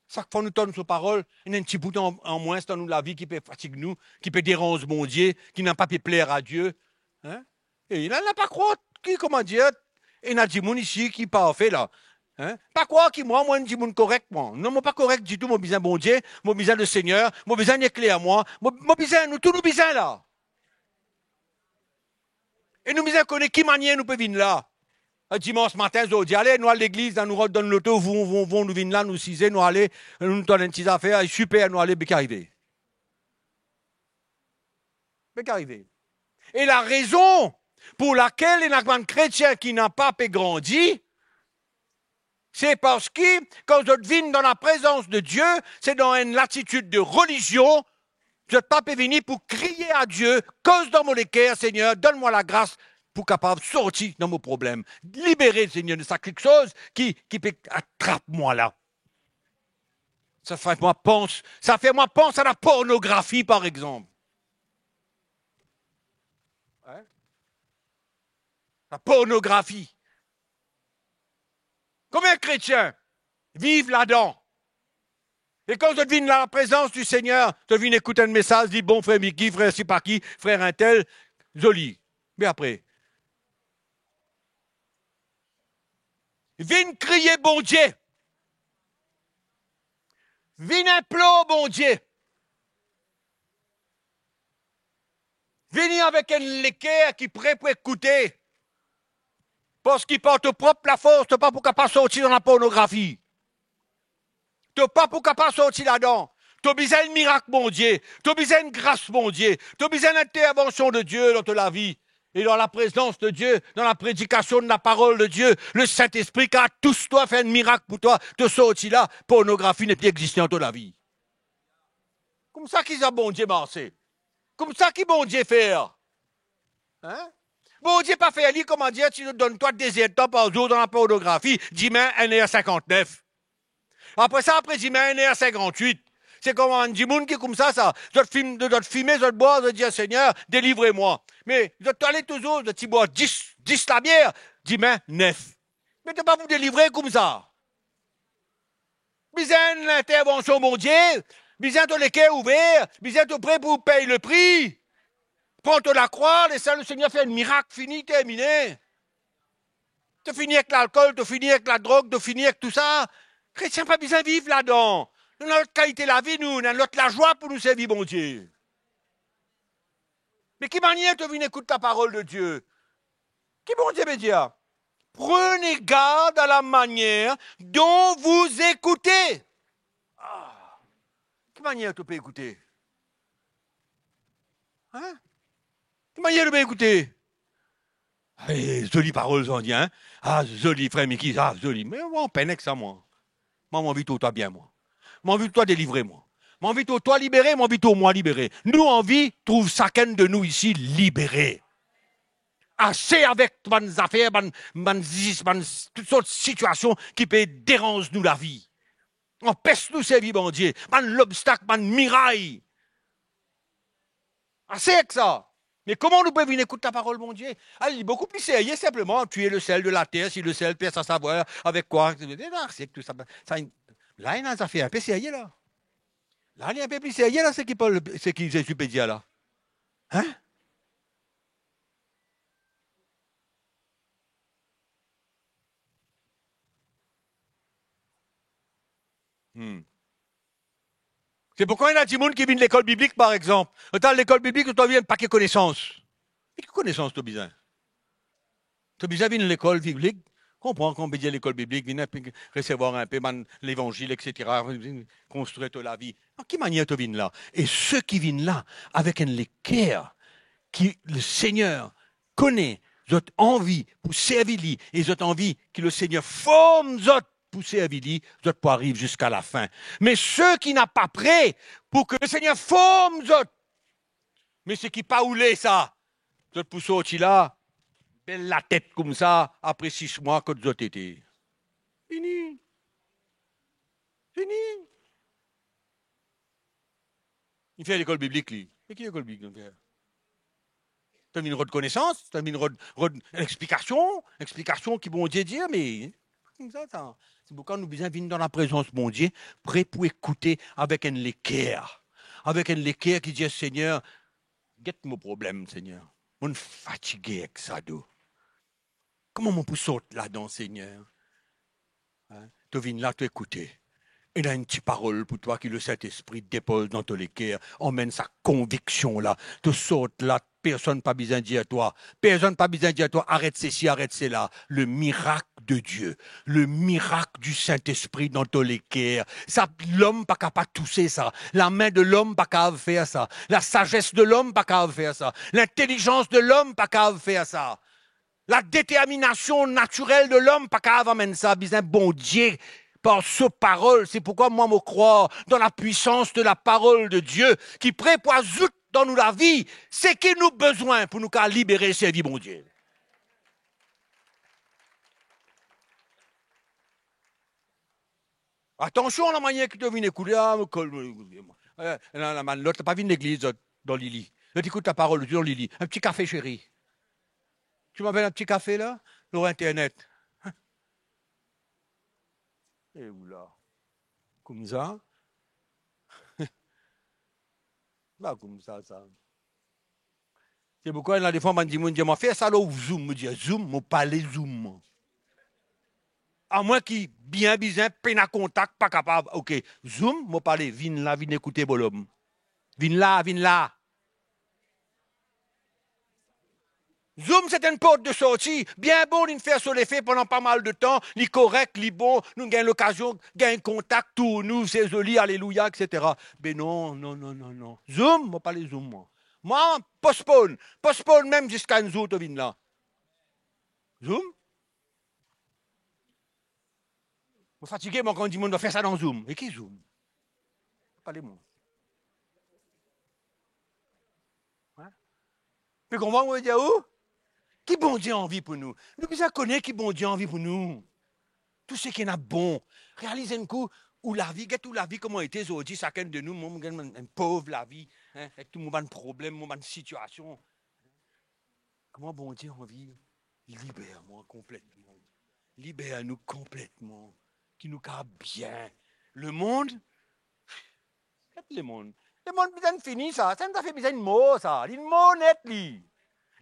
Chaque fois que nous donnons nos paroles, il y a un petit bout en moins dans nous la vie qui peut fatiguer nous, qui peut déranger mon Dieu, qui n'a pas pu plaire à Dieu. Hein? Et il n'a pas croire qui, comment dire, il y a des gens ici qui parfait là. Hein? Pas croire que moi, je dis mon correct, moi. Non, moi pas correct du tout, moi besoin bon Dieu, moi besoin le Seigneur, moi besoin d'éclair à moi, moi besoin, nous tous nous besoin là. Et nous besoin connaître qui manière nous peut venir là. Dimanche matin, je dis, allez, nous à l'église, nous redonnons l'auto, nous venons là, nous ciser, nous aller, nous donnons une petite affaire, super, nous aller, bien arriver. Bien arriver. Et la raison pour laquelle les chrétiens qui n'ont pas grandi, c'est parce que quand je viens dans la présence de Dieu, c'est dans une attitude de religion, je ne peux pas venir pour crier à Dieu, cause dans mon équerre, Seigneur, donne-moi la grâce pour capable de sortir dans mon problème. Libérer, Seigneur, de ça quelque chose qui peut attrape-moi là. Ça fait moi pense à la pornographie, par exemple. Hein? La pornographie. Combien de chrétiens vivent là-dedans? Et quand je viens dans la présence du Seigneur, je viens écouter un message, je dis, bon, frère Mickey, frère je sais pas qui, frère un tel, joli. Mais après, viens crier bon Dieu. Viens implorer bon Dieu. Viens avec un l'équerre qui est prêt pour écouter. Parce qu'il porte propre la force, tu n'as pas pour capable sortir dans la pornographie. Tu n'as pas pour capable sortir là-dedans. Tu as besoin de miracle, mon Dieu. Tu as besoin de grâce, mon Dieu. Tu as besoin d'intervention de Dieu dans ta vie. Et dans la présence de Dieu, dans la prédication de la parole de Dieu, le Saint-Esprit qui a tous toi fait un miracle pour toi, te sortir là, pornographie n'est plus existante dans la vie. Comme ça qu'ils ont bon Dieu marché. Comme ça qu'ils bon Dieu faire. Hein? Bon Dieu pas fait aller, comment dire, tu nous donnes toi des temps par jour dans la pornographie, dimanche 1h59. Après ça, après dimanche 1h58. C'est comme un petit monde qui est comme ça. Je dois te filmer, je dois te boire, je dois dire, Seigneur, délivrez-moi. Mais je dois t'aller toujours, je dois te boire 10 la bière, dimanche 9. Mais tu ne peux pas vous délivrer comme ça. Besoin de l'intervention, mon Dieu. Besoin de l'équerre ouvert. Besoin de prêt pour payer le prix. Prends-toi la croix, laisse le Seigneur faire un miracle fini, terminé. Tu finis avec l'alcool, tu finis avec la drogue, tu finis avec tout ça. Chrétien, pas besoin de vivre là-dedans. Nous avons notre qualité de la vie, nous avons notre la joie pour nous servir, mon Dieu. Mais qui manière tu viens écouter ta parole de Dieu? Qui bon Dieu me dit? Prenez garde à la manière dont vous écoutez. Ah, quelle manière tu peux écouter? Hein? Quelle manière tu peux écouter? Hey, jolie parole, j'en dis, hein? Ah, joli, frère Mickey, ah, joli. Mais moi, on peine avec ça, moi. Moi, envie de toi bien, moi. Moi, envie de toi délivrer, moi. Moi, envie de toi libérer, moi, envie de moi libérer. Nous, envie, trouve chacun de nous ici libérés. Assez avec les affaires, toutes sortes de situations qui peuvent déranger nous la vie. Empêche-nous servir, mon Dieu. L'obstacle, miraille. Assez avec ça. Mais comment nous pouvons venir écouter ta parole, mon Dieu? Elle est beaucoup plus sérieux, simplement. Tu es le sel de la terre, si le sel perd sa savoir, avec quoi? C'est tout ça. Là, il y a des affaires un peu sérieux, là. Là, il y a un peu plus sérieux, là, ce qui Jésus peut dire, là. Hein? C'est pourquoi il y a des gens qui viennent de l'école biblique, par exemple. Dans l'école biblique, tu viens un paquet de connaissances. Mais quelle connaissance tu as besoin? Tu as besoin de l'école biblique. Comprends qu'on peut dire l'école biblique, venir recevoir un peu l'évangile, etc., construire toute la vie. En quelle manière tu viens là? Et ceux qui viennent là, avec un équerre, qui le Seigneur connaît, ils ont envie pour servir lui, et ils ont envie que le Seigneur forme pour servir lui, ils ont pour arriver jusqu'à la fin. Mais ceux qui n'ont pas prêt pour que le Seigneur forme mais ceux qui n'ont pas oulé ça, ils ont pour sortir là, la tête comme ça, après 6 mois que vous avez été. Fini. Fini. Il fait l'école biblique, lui. Et qui l'école biblique, donc? Tu as une reconnaissance, tu as une explication qui bon Dieu dire, mais comme ça. C'est pourquoi nous besoin venir dans la présence de mon Dieu, prêt pour écouter avec un équerre. Avec un équerre qui dit, Seigneur, guette mon problème, Seigneur. On est fatigué avec ça, d'eau. Comment on peut sortir là-dedans, Seigneur? Hein? Tu viens là, tu écouter. Il a une petite parole pour toi qui le Saint-Esprit dépose dans ton équerre, emmène sa conviction là, te saute là, personne pas besoin de dire à toi, personne pas besoin de dire à toi, arrête ceci, arrête cela. Le miracle de Dieu, le miracle du Saint-Esprit dans ton équerre, ça, l'homme pas capable de tousser ça, la main de l'homme pas capable de faire ça, la sagesse de l'homme pas capable de faire ça, l'intelligence de l'homme pas capable de faire ça. La détermination naturelle de l'homme, pas capable d'amener ça, besoin bon Dieu par ce parole. C'est pourquoi moi, je crois dans la puissance de la parole de Dieu qui prépare dans nous la vie. C'est qu'il nous besoin pour nous libérer ces vies, bon Dieu. Attention à la manière que tu viens écouter. L'autre n'a pas vu l'église dans Lily. L'autre écoute ta parole dans Lily. Un petit café, chérie. Tu m'appelles un petit café là? Sur Internet. Et où là? Comme ça? Pas comme ça. C'est pourquoi il y a des fois, on dit, moi, fais ça là au Zoom. Je dis, Zoom, moi, parler Zoom. À moins qu'il bien, peine à contact, pas capable. Ok, Zoom, moi, parler, viens là, viens écouter, bolom. Viens là. Zoom, c'est une porte de sortie. Bien bon, il fait sur les faits pendant pas mal de temps. Il correct, il bon. Nous gagnons l'occasion, gagnons contact, tout, nous, c'est joli, alléluia, etc. Mais non. Zoom, moi, parler Zoom, moi. Moi, postpone même jusqu'à une autre vin là. Zoom? Je suis fatigué, moi, quand on dit, on doit faire ça dans Zoom. Et qui Zoom? Parlez-moi. Hein? Puis comment on va dire où? Qui bon Dieu a envie pour nous? Nous qui connaissons qui bon Dieu a envie pour nous. Tout ce qui est bon. Réalisez un coup où la vie, comment était aujourd'hui, chacun de nous, un pauvre la vie, hein, avec tout le monde problème, mon situation. Comment bon Dieu a envie? Libère-moi complètement. Libère-nous complètement. Qui nous garde bien. Le monde, qu'est-ce le monde? Le monde besoin fini ça. Ça nous a fait besoin de mots ça. Une mot net li.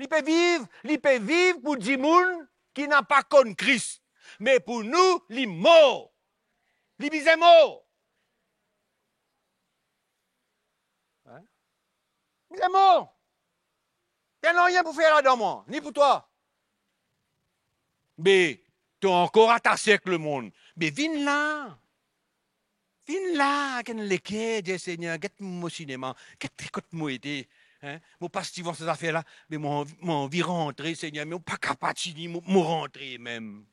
Il peut vivre pour des gens qui n'a pas connu Christ. Mais pour nous, il est mort. Il est mort. Hein? Il est mort. Il n'y a rien pour faire là-dedans, moi, ni pour toi. Mais tu es encore attaché avec le monde. Mais viens là. Viens là, quand les Dieu Seigneur, get mon cinéma, get moi aider. Hein? Mon pas suivant ces affaires-là, mais mon envie rentrer, Seigneur, mais pas capable de me rentrer même.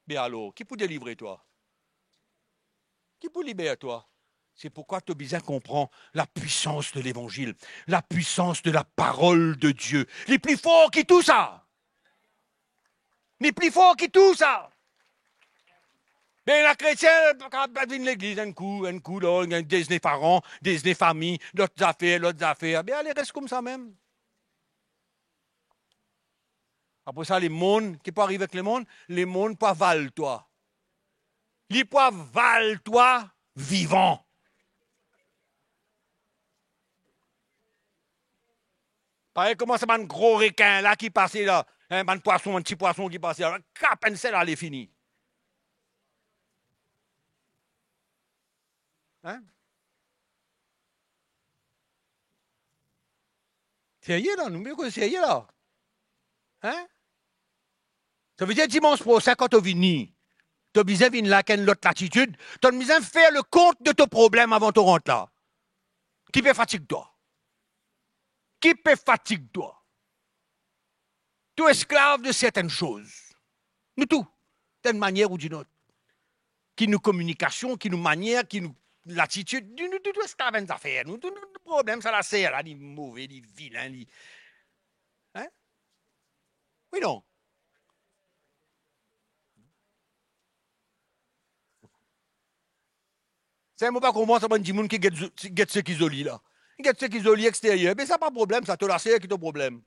Mais alors, qui peut délivrer toi? Qui peut libérer toi? C'est pourquoi tu as besoin de comprendre la puissance de l'évangile, la puissance de la parole de Dieu. Les plus forts qui tout ça. Les plus forts qui tout ça. Mais la chrétienne, quand vient l'église, un coup, là, des parents, des familles, d'autres affaires. Bien, elle reste comme ça même. Après ça, les mondes, qui peut arriver avec les mondes peuvent valer toi. Les peuvent valer toi vivant. Pareil, comment ça, un gros requin là qui passait là, un petit poisson qui passait là, cap, un sel, elle est finie. Hein? Sérieux là, nous me sérieux là. Hein? Ça veut dire dimanche prochain, quand tu viens, tu as besoin de venir là, quelle l'autre latitude, tu as besoin de faire le compte de ton problème avant de rentrer là. Qui peut fatiguer toi? Qui peut fatiguer toi? Tu es esclave de certaines choses. Nous tous, d'une manière ou d'une autre. Qui nous communication, qui nous manière, qui nous l'attitude, nous tous esclaves des affaires. Nous, tous nos problèmes, ça la sert là, ni mauvais, ni vilain, ni. Hein? Oui, non. C'est un mot pas comment ça va dire qui get ce qu'ils ont là. Il y a ceux qui sont extérieurs, mais ça n'a pas de problème, ça te l'a qui est problème.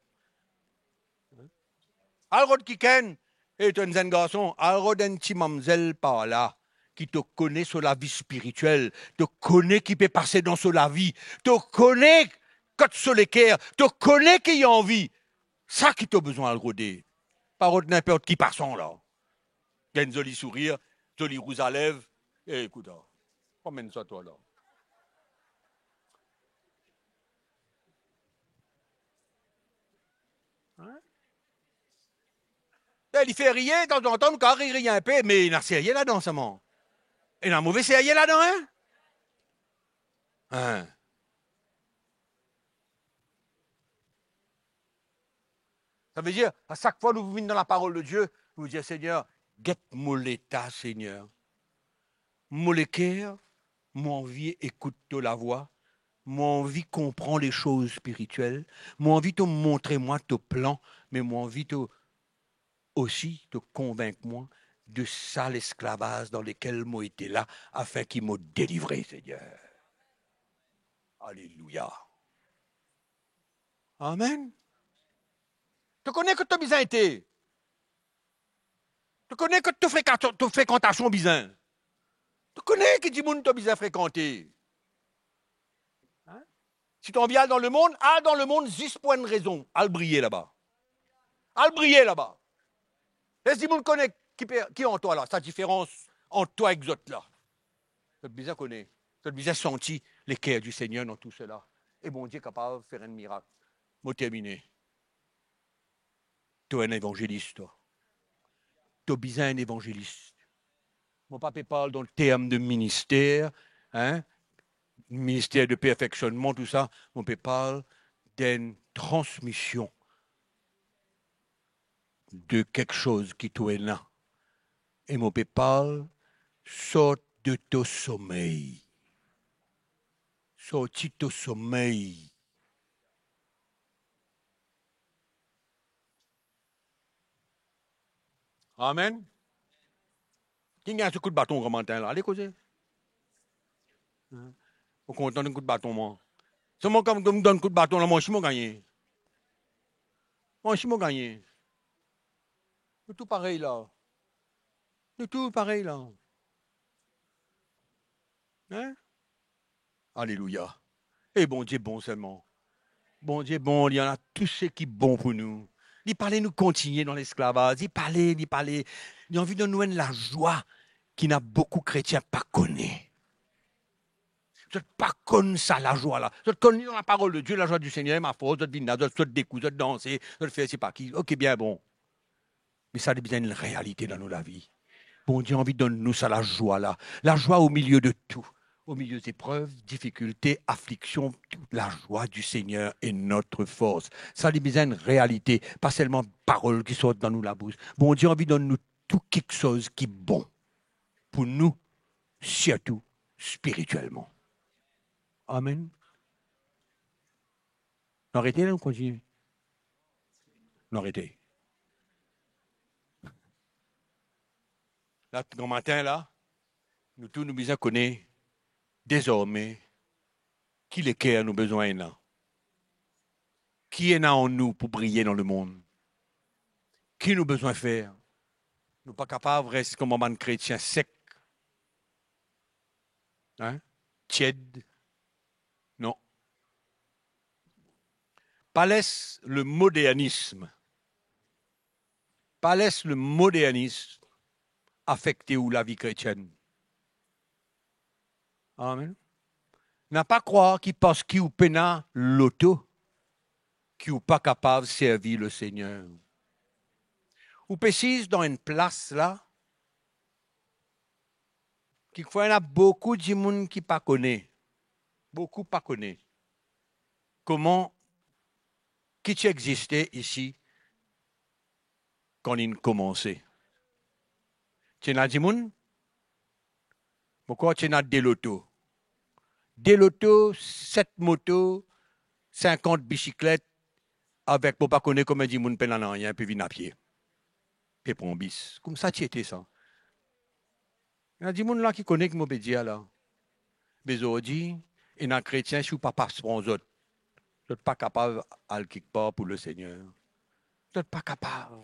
Alors, qui ken, et tu es un garçon, alors un petit mamzelle par là, qui te connaît sur la vie spirituelle, te connaît qui peut passer dans sur la vie, te connaît quand sur les cœurs, te connaît qui a envie. Ça qui t'a besoin à le roder. Par n'importe qui passant là. Il y a un joli sourire, joli rouge à lèvres, et écoute, promène ça toi là. Hein? Il fait rien, de temps en temps, quand il rit un peu, mais il n'a rien là-dedans, seulement. Il a un mauvais sérieux là-dedans, hein? Hein? Ça veut dire, à chaque fois que nous venons dans la parole de Dieu, nous disons, Seigneur, guette mon l'état, Seigneur. Mon cœur, mon envie écoute la voix, mon envie comprend les choses spirituelles, mon envie te montrer moi ton plan, mais mon envie te aussi te convaincre moi de ça l'esclavage dans lequel moi été là, afin qu'il m'ait délivré, Seigneur. Alléluia. Amen. Tu connais que tu as besoin été. Tu connais que tu fréquentation besoin. Tu connais que du monde tu as besoin fréquenter. Hein? Si tu en viens dans le monde, dans le monde, 10 points de raison. À le briller là-bas. À le briller là-bas. Est-ce que du monde connaît qui est en toi là, sa différence entre toi et les autres là? Tu as besoin connaître. Tu as besoin sentir les cœurs du Seigneur dans tout cela. Et bon Dieu est capable de faire un miracle. Moi terminé. Tu es un évangéliste, toi. Tu as besoin d'un évangéliste. Mon papa parle dans le terme de ministère, hein, ministère de perfectionnement, tout ça. Mon papa parle d'une transmission de quelque chose qui est là. Et mon papa parle, sort de ton sommeil. Sorti de ton sommeil. Amen. Qui a ce coup de bâton comme matin là? Allez causer. Au content d'un coup de bâton, moi. C'est moi comme me donne un coup de bâton là, moi, je suis gagné. Moi, je suis gagné. C'est tout pareil là. C'est tout pareil là. Hein? Alléluia. Et bon Dieu bon seulement. Bon Dieu bon, il y en a tout ce qui est bon pour nous. Il parlait nous continuer dans l'esclavage. Il parlait. Il a envie de nous donner la joie qui n'a beaucoup de chrétiens pas connu. Vous n'êtes pas connu ça, la joie là. Vous êtes connu dans la parole de Dieu, la joie du Seigneur, ma force, vous êtes venu, vous êtes découvert, vous êtes dansé, vous êtes fait, c'est pas qui. Ok, bien bon. Mais ça a bien une réalité dans nos vies. Bon Dieu a envie de donner nous ça, la joie là. La joie au milieu de tout. Au milieu des épreuves, difficultés, afflictions, toute la joie du Seigneur est notre force. Ça a bien une réalité, pas seulement paroles qui sortent dans nous la bouche. Bon Dieu a envie de donner nous tout quelque chose qui est bon. Pour nous, surtout spirituellement. Amen. Arrêtez là, on continue. Arrêtez. Là, grand matin, là, nous tous nous besoin connaître désormais qui les cœurs nous besoin là. Qui est là en nous pour briller dans le monde? Qui nous besoin faire? Nous pas capables de rester comme un chrétien sec, hein? Tiède. Non. Pas laisse le modernisme. Pas laisse le modernisme affecter ou la vie chrétienne. Amen. N'a pas croire qu'il pense qu'il ou pena l'auto, qu'il ou pas capable de servir le Seigneur. Ou précise dans une place là, qu'il y a beaucoup de monde qui pas connaît. Beaucoup pas connaît. Comment qui tu existait ici quand il commençait. Tu as du monde? Pourquoi tu as des lotos? Des lotos, 7 motos, 50 bicyclettes, avec pour pas connaître comment du monde peine en rien, puis vient à pied. Puis prend un bis. Comme ça, tu étais ça. Il y a du monde là qui connaît que mon pédia là. Mais aujourd'hui, Et dans le chrétien, si vous ne passez pas aux autres, vous n'êtes pas capable d'aller quelque part pour le Seigneur. Vous n'êtes pas capable.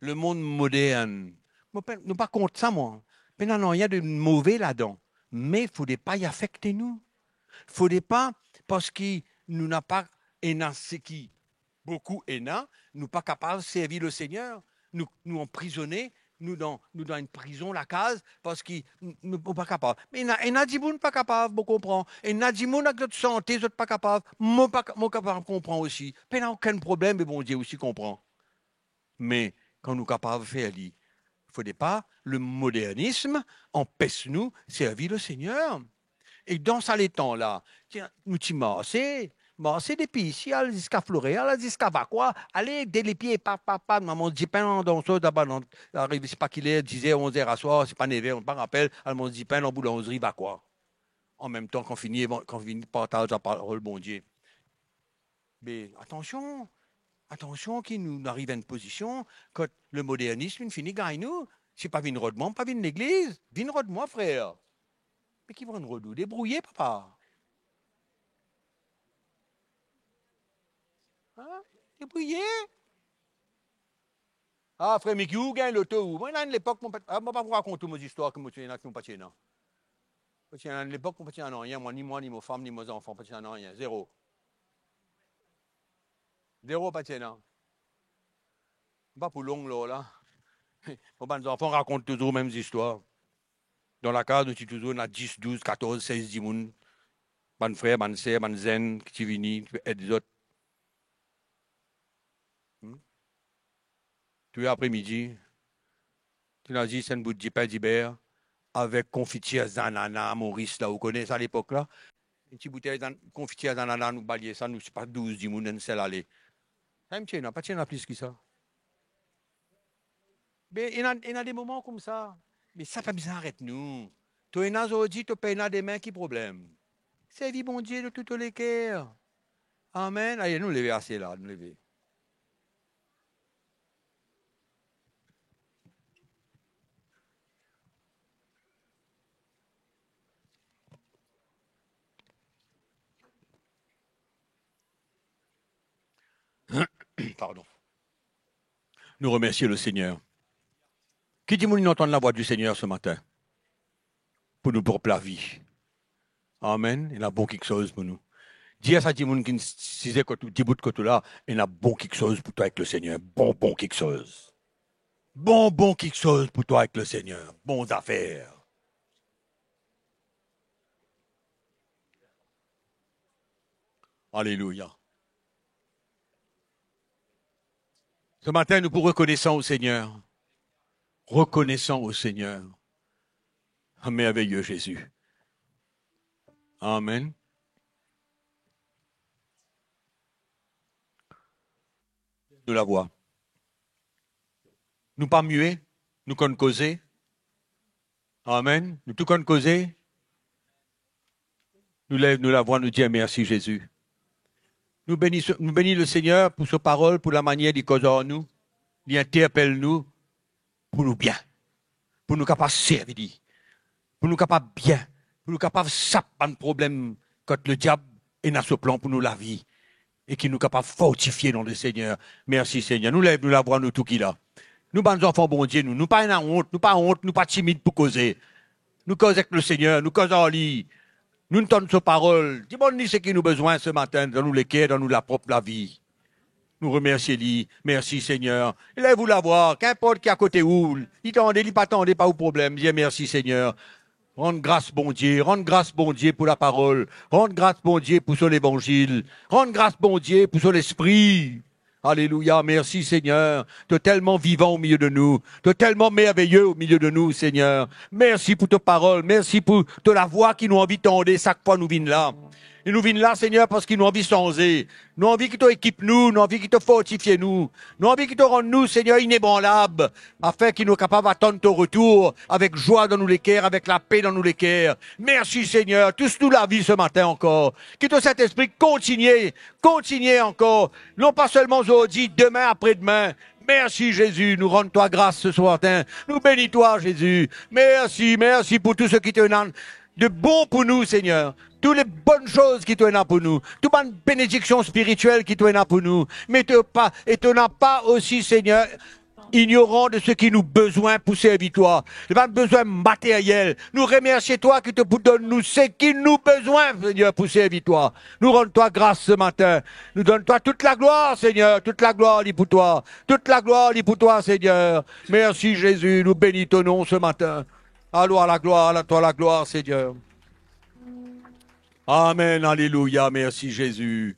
Le monde moderne, nous ne pas contre ça, moi. Mais non, il y a de mauvais là-dedans. Mais il ne faudrait pas y affecter nous. Il ne faudrait pas, parce que nous n'avons pas, et dans ce qui beaucoup est là, nous pas capables de servir le Seigneur. Nous emprisonnés, nous dans une prison, la case, parce qu'ils ne sont pas capables. Mais il y a des gens qui ne sont pas capables, vous comprenez. Et il y a des gens qui ont notre santé, ils ne sont pas capables. Moi, je suis capable de comprendre aussi. Mais il n'y a aucun problème, mais bon Dieu aussi comprend. Mais quand nous sommes capables de faire, il ne faudrait pas, le modernisme empêche nous de servir le Seigneur. Et dans ça, les temps-là, nous c'est des pays ici, allez jusqu'à Floré, allez jusqu'à quoi, allez dès les pieds, papa, maman dit pain dans ça, d'abord, arrive, c'est pas qu'il est, 10h, 11h à soir, c'est pas 9h, on ne pas rappelle, allez, dit pain dans boulangerie, va quoi. En même temps qu'on finit partage la parole, bon Dieu. Mais attention, qu'il nous arrive à une position, quand le modernisme finit gagne nous, c'est pas vine rodement, pas vine l'église, vine rodement, frère. Mais qui vont nous redou? Débrouiller, papa. Hein? Débrouiller. Ah, frère, mais qui ou gagne l'auto? Moi, à l'époque, je ne vais pas vous raconter mes histoires que moi, tu n'as pas tiens. À l'époque, je ne tiens rien, moi, ni mes femmes, ni mes enfants, pas tiens rien. Zéro. Zéro, pas tiens. Pas pour long, là. Nos enfants racontent toujours les mêmes histoires. Dans la case, nous sommes toujours on a 10, 12, 14, 16, 10 personnes. Mon frère, mon sœur, mon zen, qui viennent, qui aident les autres. Tous les après-midi, tu as dit, c'est un bout de pain d'hiver avec confitière d'ananas, Maurice, là, vous connaissez à l'époque, là. Une petite bouteille de confitière d'ananas, nous balayer ça, nous, c'est pas 12, 10 personnes, c'est l'aller. Ça me tient, pas tient plus que ça. Mais il y a des moments comme ça. Mais ça fait bizarre, arrête-nous. Tu es aujourd'hui, tu payes des mains qui problème. C'est vie, bon Dieu, de toutes les cœurs. Amen. Allez, nous lever assez là, nous lever. Pardon. Nous remercions le Seigneur. Qui dit nous entendre la voix du Seigneur ce matin? Pour nous pour la vie. Amen. Il a bon quelque chose pour nous. Dis à ça, dit qui disait que tout petit bout de côté là, il a bon quelque chose pour toi avec le Seigneur. Bon quelque chose. Bon quelque chose pour toi avec le Seigneur. Bonnes affaires. Alléluia. Ce matin, nous pour reconnaissant au Seigneur. Reconnaissant au Seigneur. Un merveilleux Jésus. Amen. Nous la voix. Nous pas muets, nous qu'on causer. Amen. Nous tout qu'on causer. Nous lève, nous la voix, nous dire merci Jésus. Nous bénissons le Seigneur pour sa parole, pour la manière d'y causer en nous. Il interpelle nous pour nous bien. Pour nous capables de servir. Pour nous capables bien. Pour nous capables de saper un problème quand le diable est dans ce plan pour nous la vie. Et qui nous capables de fortifier dans le Seigneur. Merci Seigneur. Nous lève, nous la voix, nous tout qui là. Nous, bonnes enfants, bon Dieu, nous pas honte, nous pas timides pour causer. Nous causons avec le Seigneur, nous causons en lit. Nous nous donnons sa parole. Dis-moi, ce qui nous besoin ce matin, dans nous les cœurs, dans nous la propre la vie. Nous remercions lui. Merci Seigneur. Lève-vous la voir, qu'importe qui est à côté où. Il t'endait, il pas t'endait, pas au problème. Dis merci Seigneur. Rende grâce, bon Dieu pour la parole. Rende grâce, bon Dieu, pour son évangile. Rende grâce, bon Dieu, pour son esprit. Alléluia, merci Seigneur. Tu es tellement vivant au milieu de nous. Tu es tellement merveilleux au milieu de nous, Seigneur. Merci pour ta parole. Merci pour la voix qui nous envie d'entendre chaque fois nous vient là. Et nous venons là, Seigneur, parce qu'il nous envie de changer. Nous envie qu'il t'équipe nous, nous envie qu'il te fortifie nous. Nous envie qu'il te rende nous, Seigneur, inébranlables, afin qu'il nous soit capable d'attendre ton retour avec joie dans nous les cœurs, avec la paix dans nous les cœurs. Merci, Seigneur. Tous nous la vie ce matin encore. Que ton Saint-Esprit continue encore. Non pas seulement aujourd'hui, demain, après-demain. Merci Jésus, nous rendons-toi grâce ce matin. Nous bénis-toi Jésus. Merci pour tout ce qui te donne de bon pour nous, Seigneur. toutes les bonnes choses qui t'ont pour nous, toutes les bénédictions spirituelles qui t'ont pour nous, mais tu n'as pas aussi, Seigneur, ignorant de ce qui nous besoin pour servir toi. Pas besoin matériel. Nous remercions toi qui te donne nous ce qui nous besoin, Seigneur, pour servir toi. Nous rendons toi grâce ce matin. Nous donnons toi toute la gloire, Seigneur. Toute la gloire, lit pour toi. Toute la gloire, lit pour toi, Seigneur. Merci, Jésus. Nous bénis ton nom ce matin. Allouons la gloire, à toi la gloire, Seigneur. Amen, alléluia. Merci, Jésus.